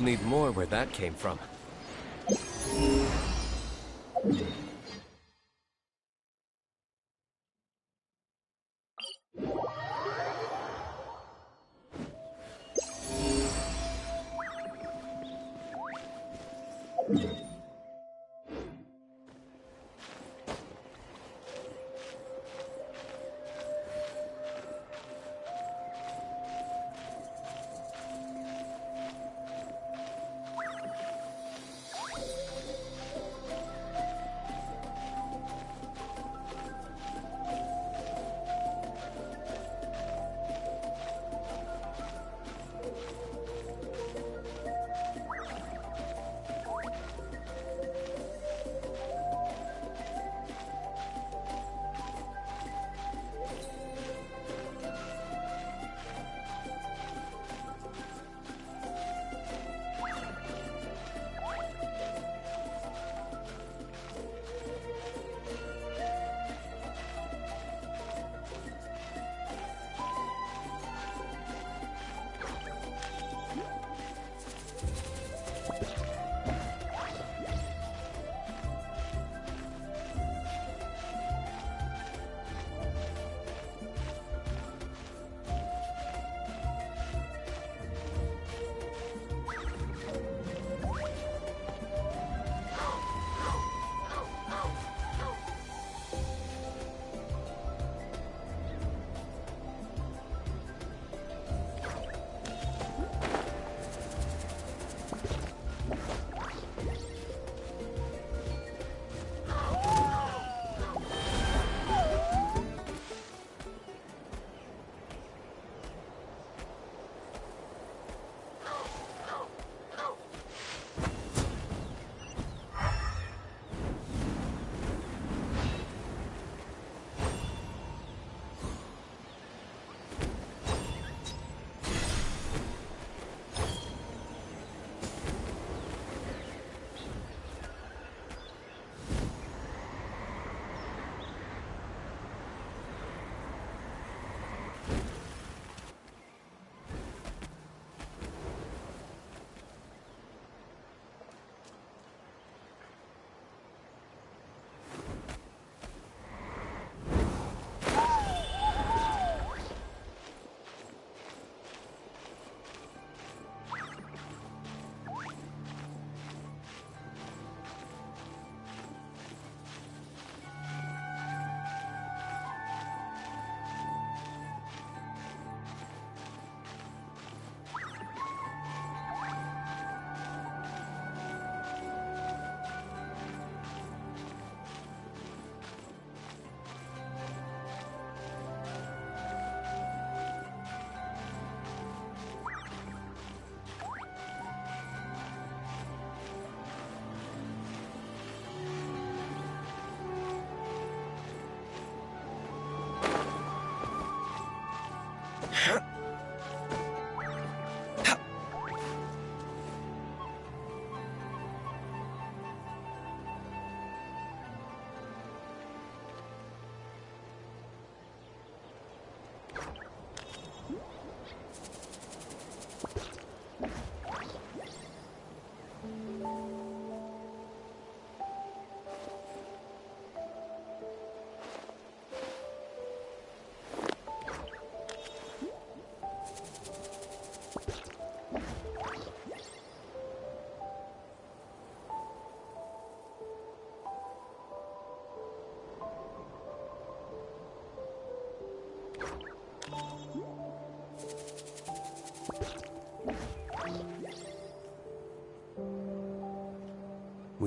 need more where that came from.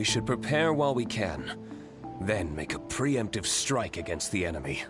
We should prepare while we can, then make a preemptive strike against the enemy.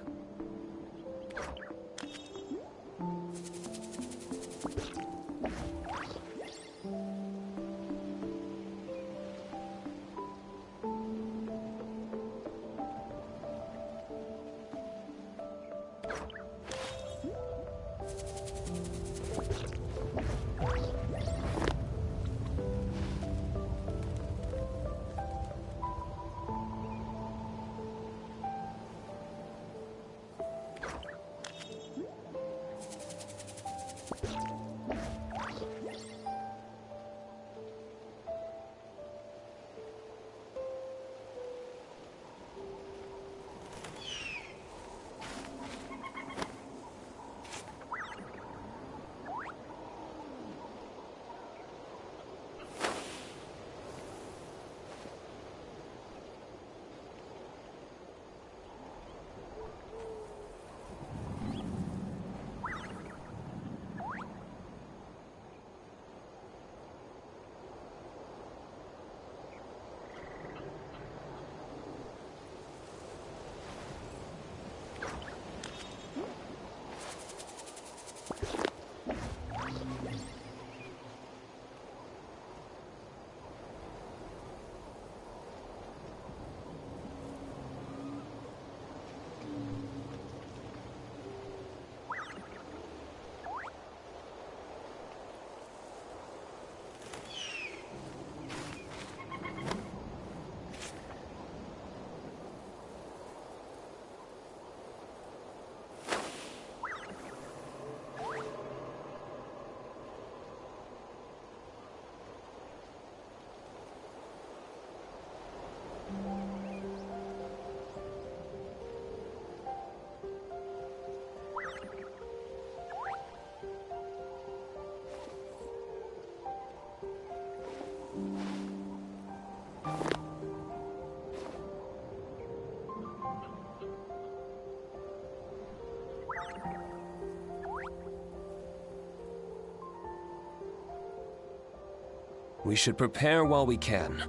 We should prepare while we can,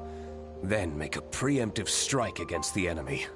then make a preemptive strike against the enemy.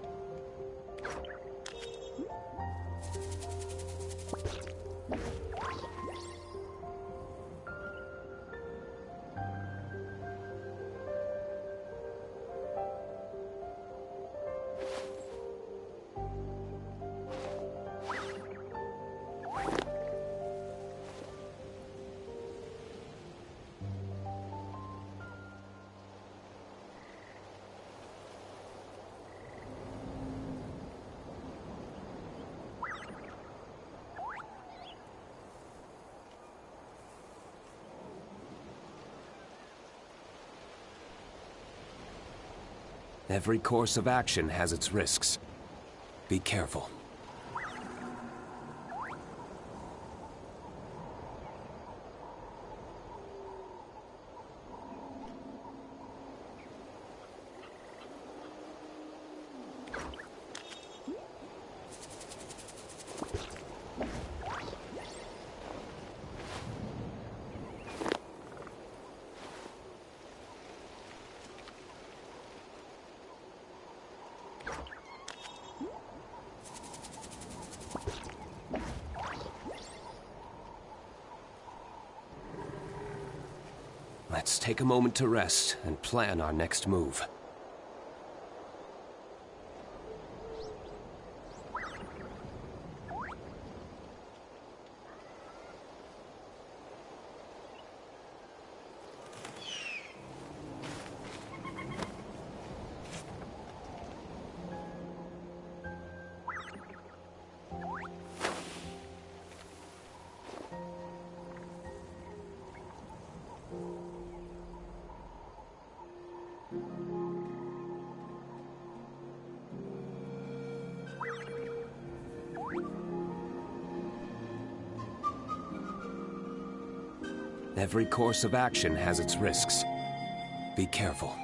Every course of action has its risks. Be careful. Let's take a moment to rest and plan our next move. Every course of action has its risks. Be careful.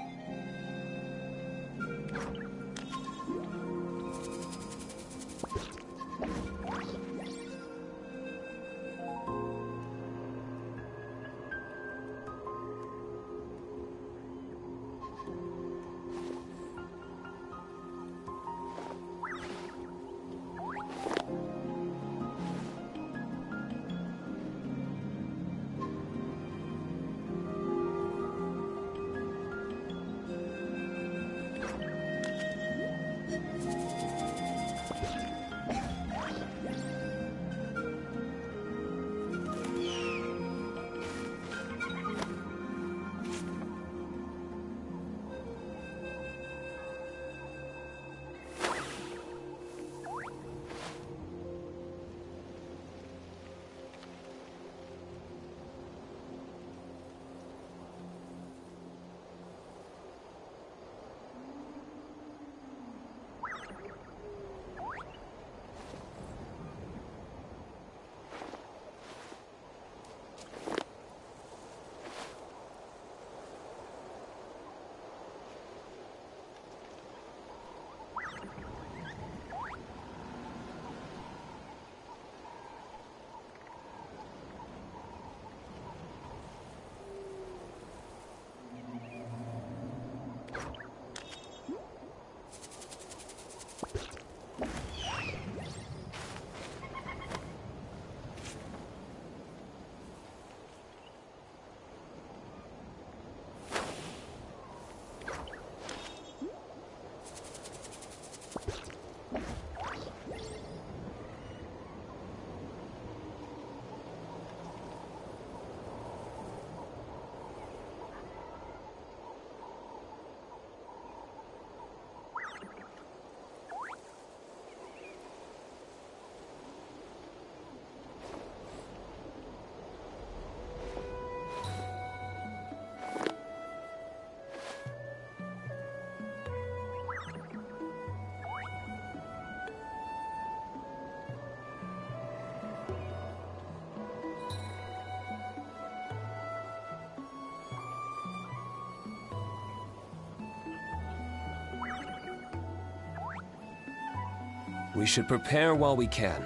We should prepare while we can,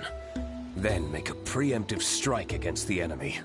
then make a preemptive strike against the enemy.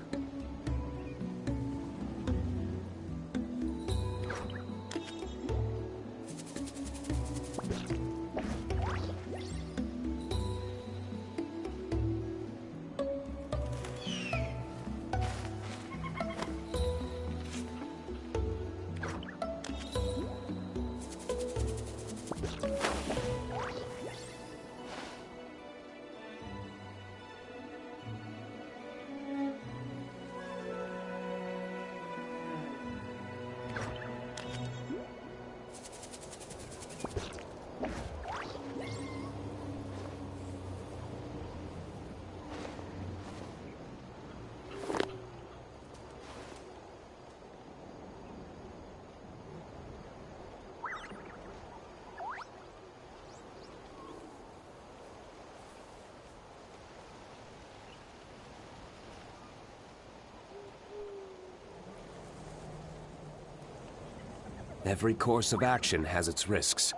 Every course of action has its risks.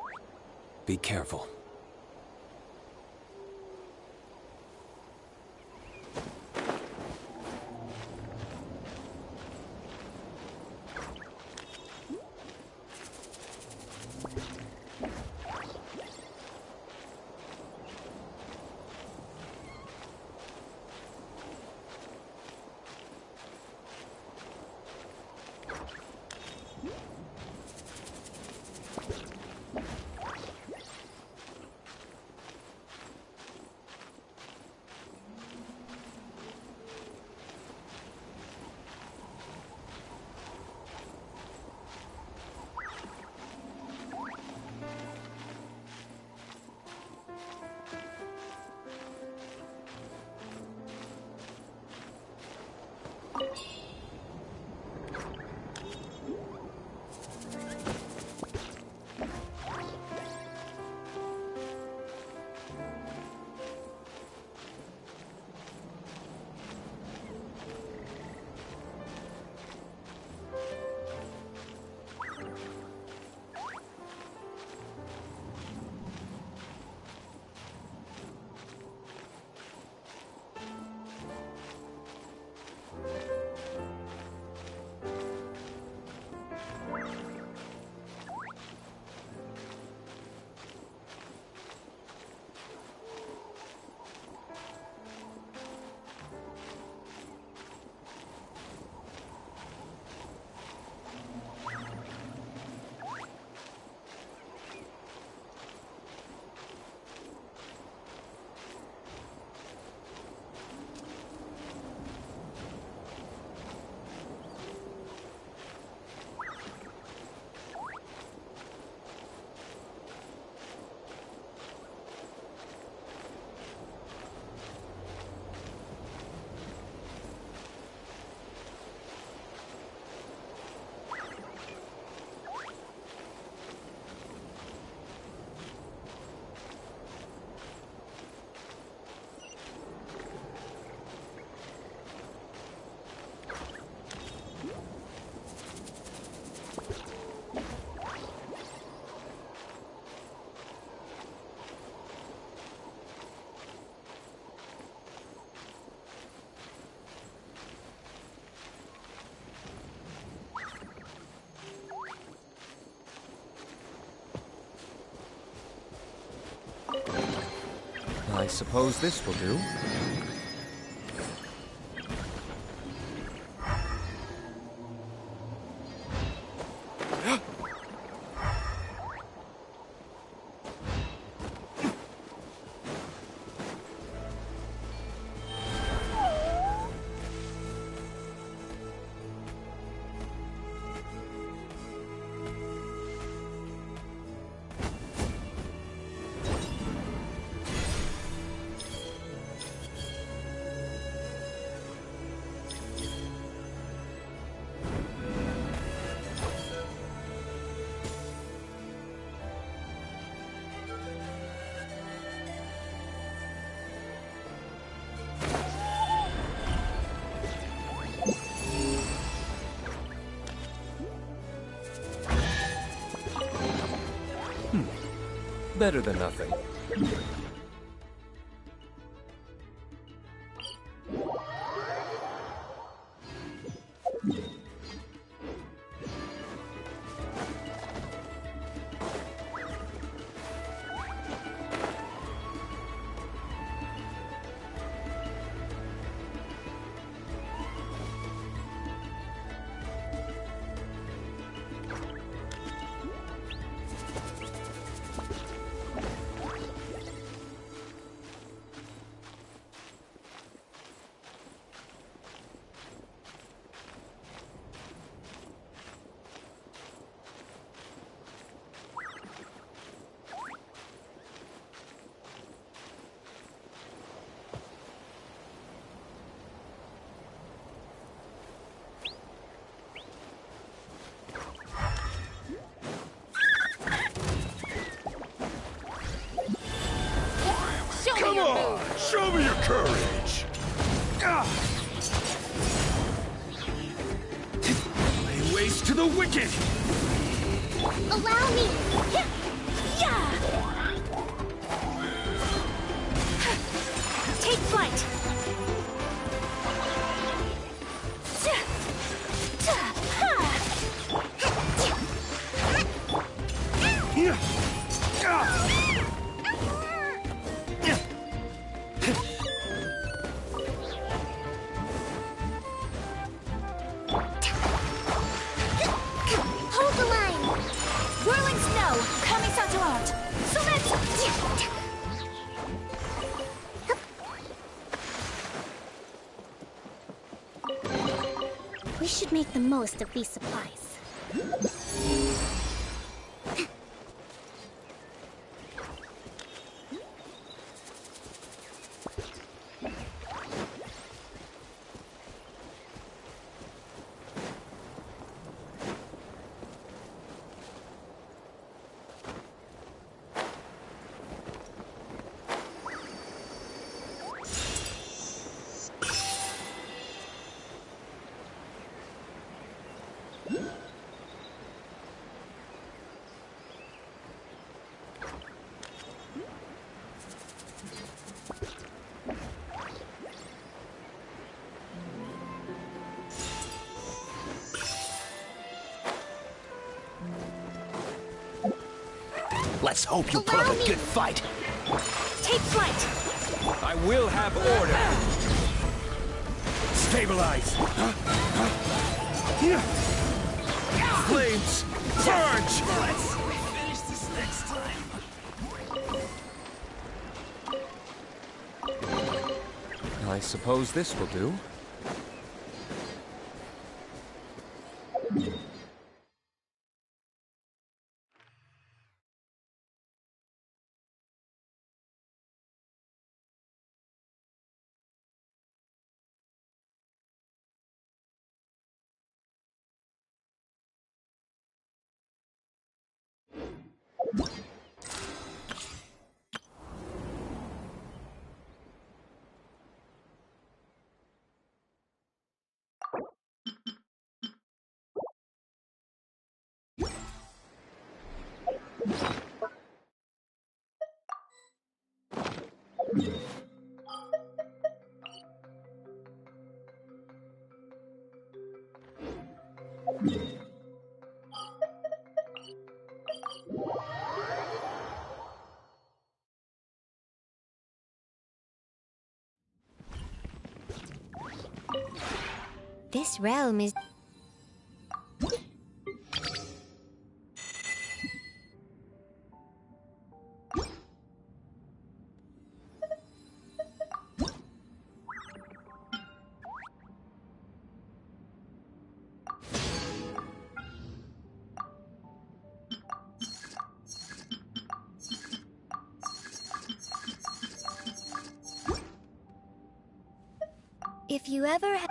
Be careful. I suppose this will do. Better than nothing. Come on! Show me your courage! Lay waste to the wicked! Allow me! Yeah! Take flight! Hold the line! Whirling snow! Kamisato out! So let's... We should make the most of these supplies. Let's hope you put up a good fight. Take flight! I will have order. Stabilize. Flames, charge! Let's finish this next time. I suppose this will do. This realm is... If you ever ha-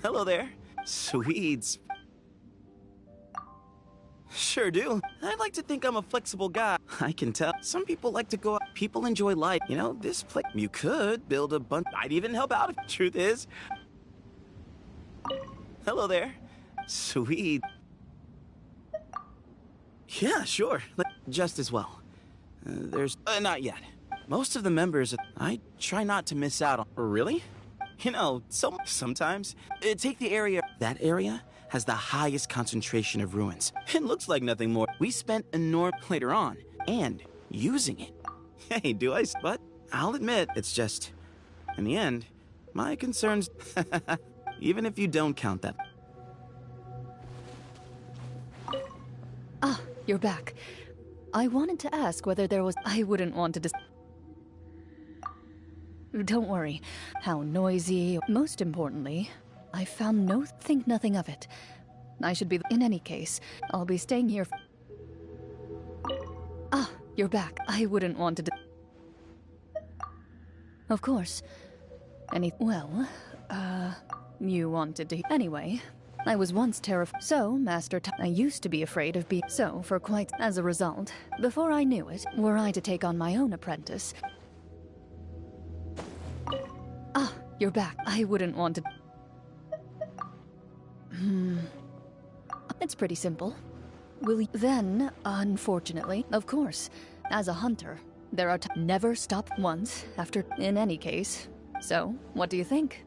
Hello there. Sweets. Sure do. I like to think I'm a flexible guy. I can tell. Some people like to go out. People enjoy life. You know, this place. You could build a bunch. I'd even help out if the truth is. Hello there. Sweet. Yeah, sure. Just as well. There's... not yet. Most of the members, I try not to miss out on... Really? You know, sometimes... take the area... That area has the highest concentration of ruins. It looks like nothing more. We spent later on, and using it. Hey, do I... But I'll admit, it's just... In the end, my concerns... Even if you don't count that... Ah, you're back. I wanted to ask whether there was... I wouldn't want to Don't worry. How noisy... Most importantly, I found think nothing of it. I should be... In any case, I'll be staying here... Ah, you're back. I wouldn't want to Of course. Well, you wanted to... Anyway... I was once terrified. So, I used to be afraid of being so for quite... As a result, before I knew it, were I to take on my own apprentice... Ah, you're back. I wouldn't want to... It's pretty simple. Will you... Then, unfortunately, of course, as a hunter, there are never stop once after... In any case. So, what do you think?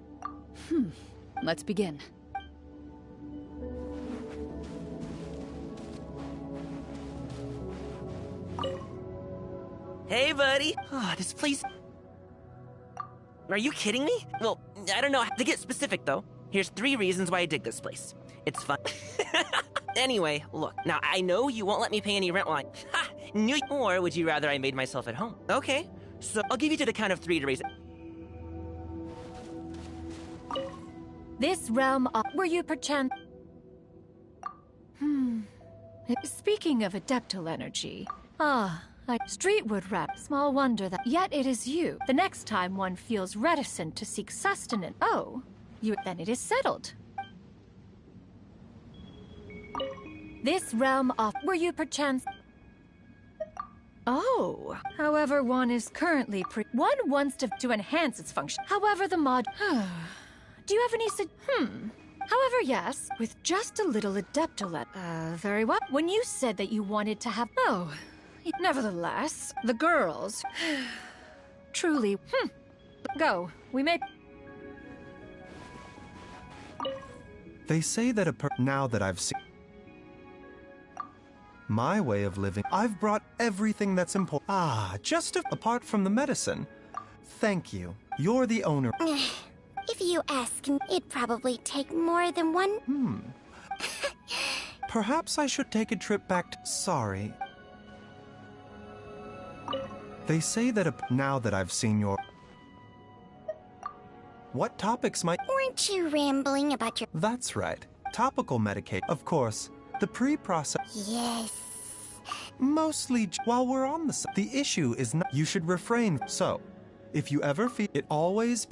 Let's begin. Hey, buddy. Oh, this place... Are you kidding me? Well, I don't know how to get specific, though. Here's 3 reasons why I dig this place. It's fun. Anyway, look. Now, I know you won't let me pay any rent while Or would you rather I made myself at home? Okay, so I'll give you to the count of 3 to raise it. This realm were you perchance... Speaking of adeptal energy... Streetwood rap. Small wonder that... Yet it is you. The next time one feels reticent to seek sustenance... Oh, then it is settled. This realm were you perchance... Oh, however, one is currently one wants to enhance its function. However, the mod... Do you have any However, yes, with just a little adeptal... very well. When you said that you wanted to have... Oh... Nevertheless, the girls... Truly... Go. We may... They say that now that I've seen... My way of living... I've brought everything that's important... just apart from the medicine. Thank you. You're the owner. If you ask me, it'd probably take more than one... Perhaps I should take a trip back to... Sorry. They say that now that I've seen your... What topics might... Weren't you rambling about your... That's right. Topical medication. Of course. The pre-process... Yes. Mostly while we're on the issue is not... You should refrain. So, if you ever feel... It always...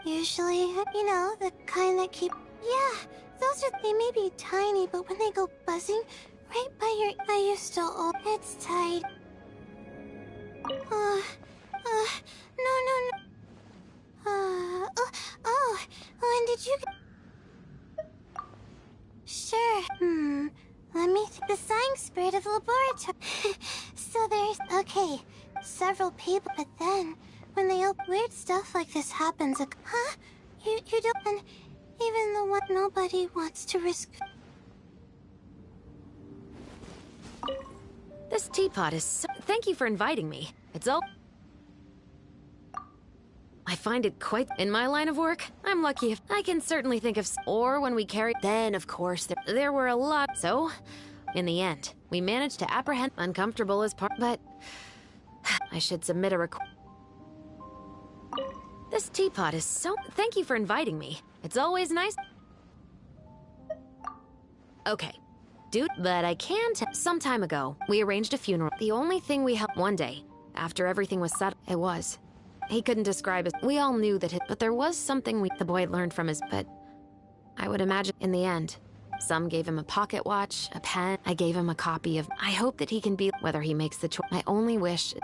Usually, you know, the kind that keep... Yeah, those are... They may be tiny, but when they go buzzing right by your... I used to... Oh, it's tight. No. And did you... Sure, let me... The sighing spirit of the laboratory. So there's... Okay, several people, but then... When they open weird stuff like this happens, You don't... And even the one nobody wants to risk... This teapot is so... Thank you for inviting me. It's all... I find it quite... In my line of work, I'm lucky if... I can certainly think of... Or when we carried... Then, of course, there were a lot... So, in the end, we managed to apprehend... Uncomfortable as part... But... I should submit a request... This teapot is so... Thank you for inviting me. It's always nice... Okay. Dude, but I can some time ago, we arranged a funeral. The only thing we held one day, after everything was settled, it was. He couldn't describe it. We all knew that but there was something the boy learned from his, but I would imagine in the end, some gave him a pocket watch, a pen. I gave him a copy of, I hope that he can be, whether he makes the choice. My only wish.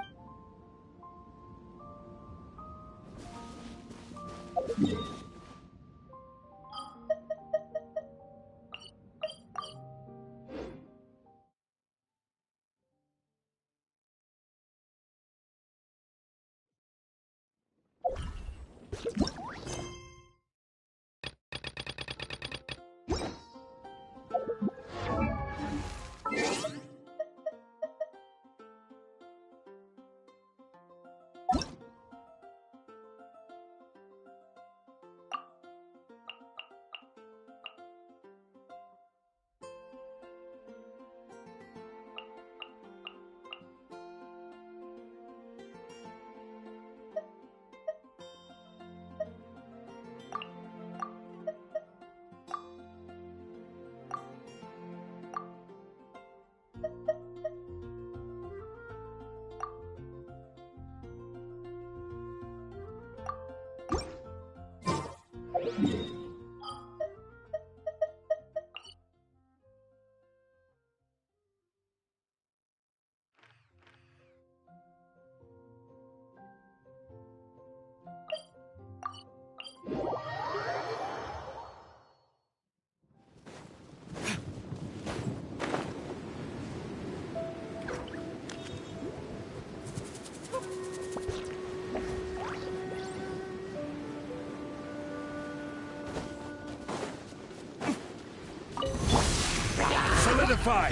Solidify!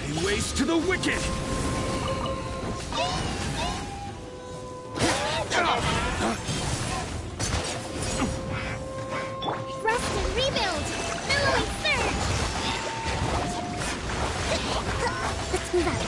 Lay waste to the wicked! Rest and rebuild! Billowing surge! Let's move out.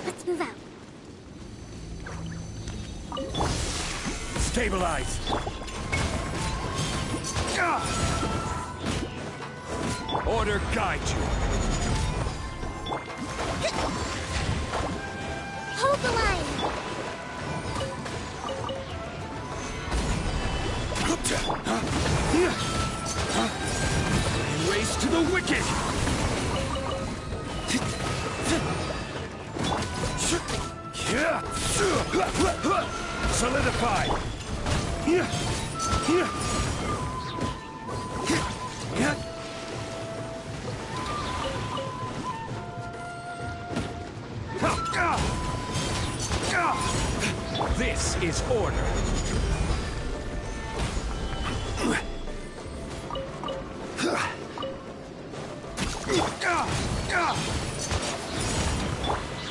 Let's move out. Stabilize! Order guide you! Hold the line! Race to the wicked! Solidify! This is order.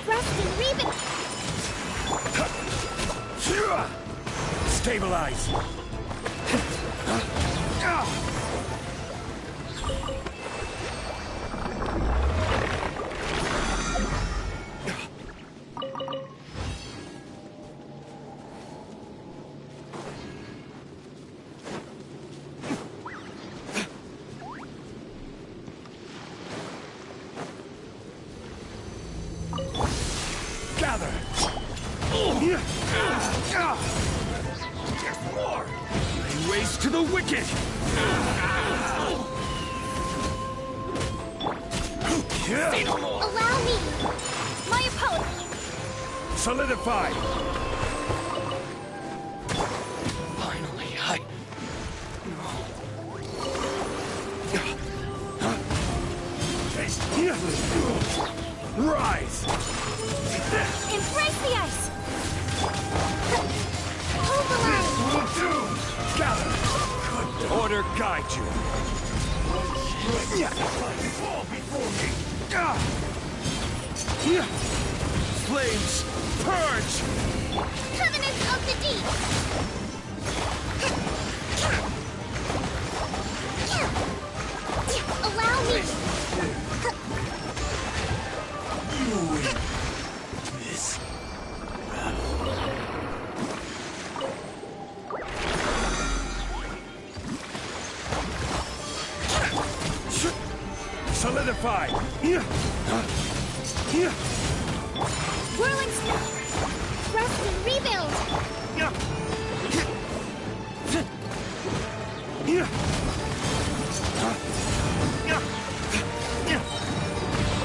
Rest and rebuild! Stabilize! Gather! Lay waste to the wicked! Allow me! My opponent! Solidify! Finally, Rise! Embrace the ice! Hold the line! Gather! Order guide you. Fall before me. Flames, purge! Covenant of the Deep! Allow me! You win this battle. Solidify! Whirling snow! Rest and rebuild!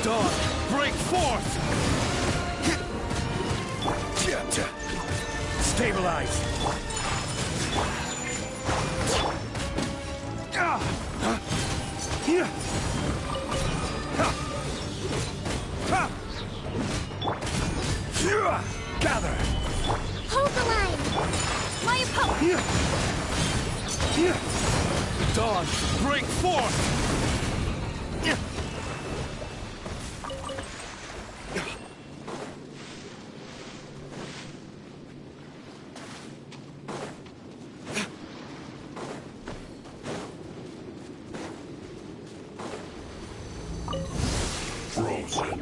Dawn, break forth! Stabilize! Gather! Hold the line! My opponent! Dawn, break forth! Frozen.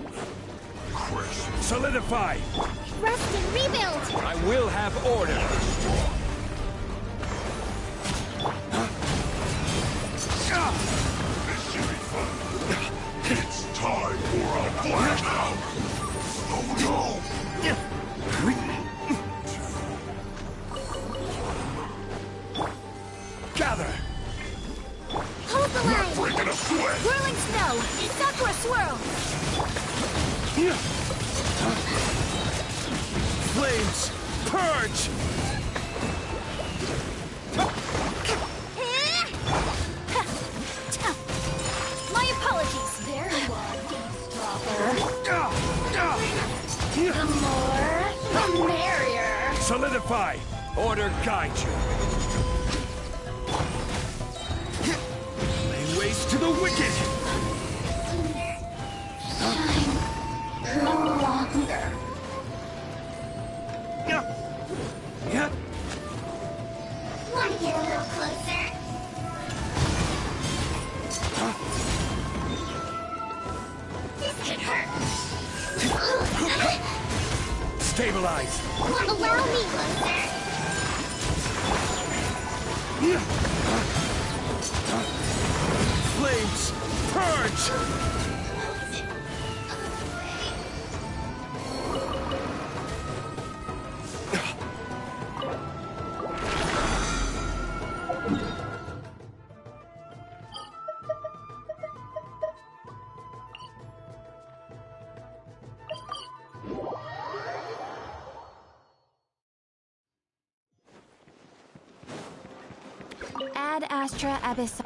Solidify! Rest and rebuild! I will have order! It's time for a blackout! Oh no! Gather! Hold the line! Breaking a sweat! Whirling snow! Sakura swirl! Flames, purge! My apologies! There you are, The more, the merrier! Solidify! Order guide you! Lay waste to the wicked! No longer. Want to get a little closer? This could hurt. Stabilize! Allow me closer. Flames, purge! Ad Astra Abyss.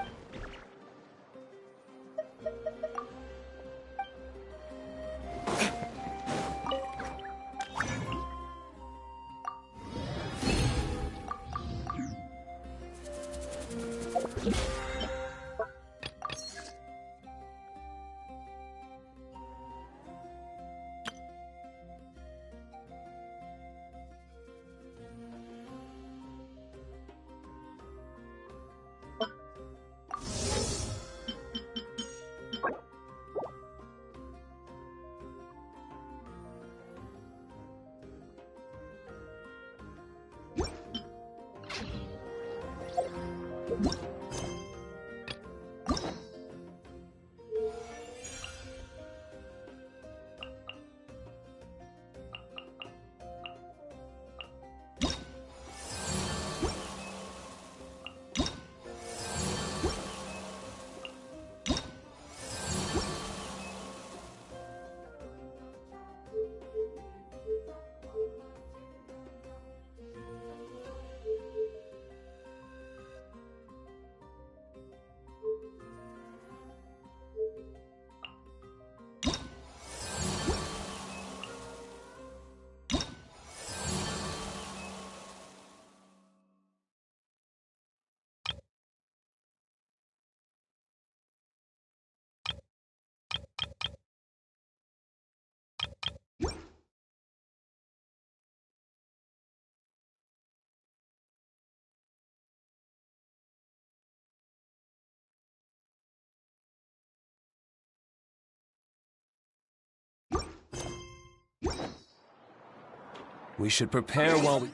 We should prepare while we...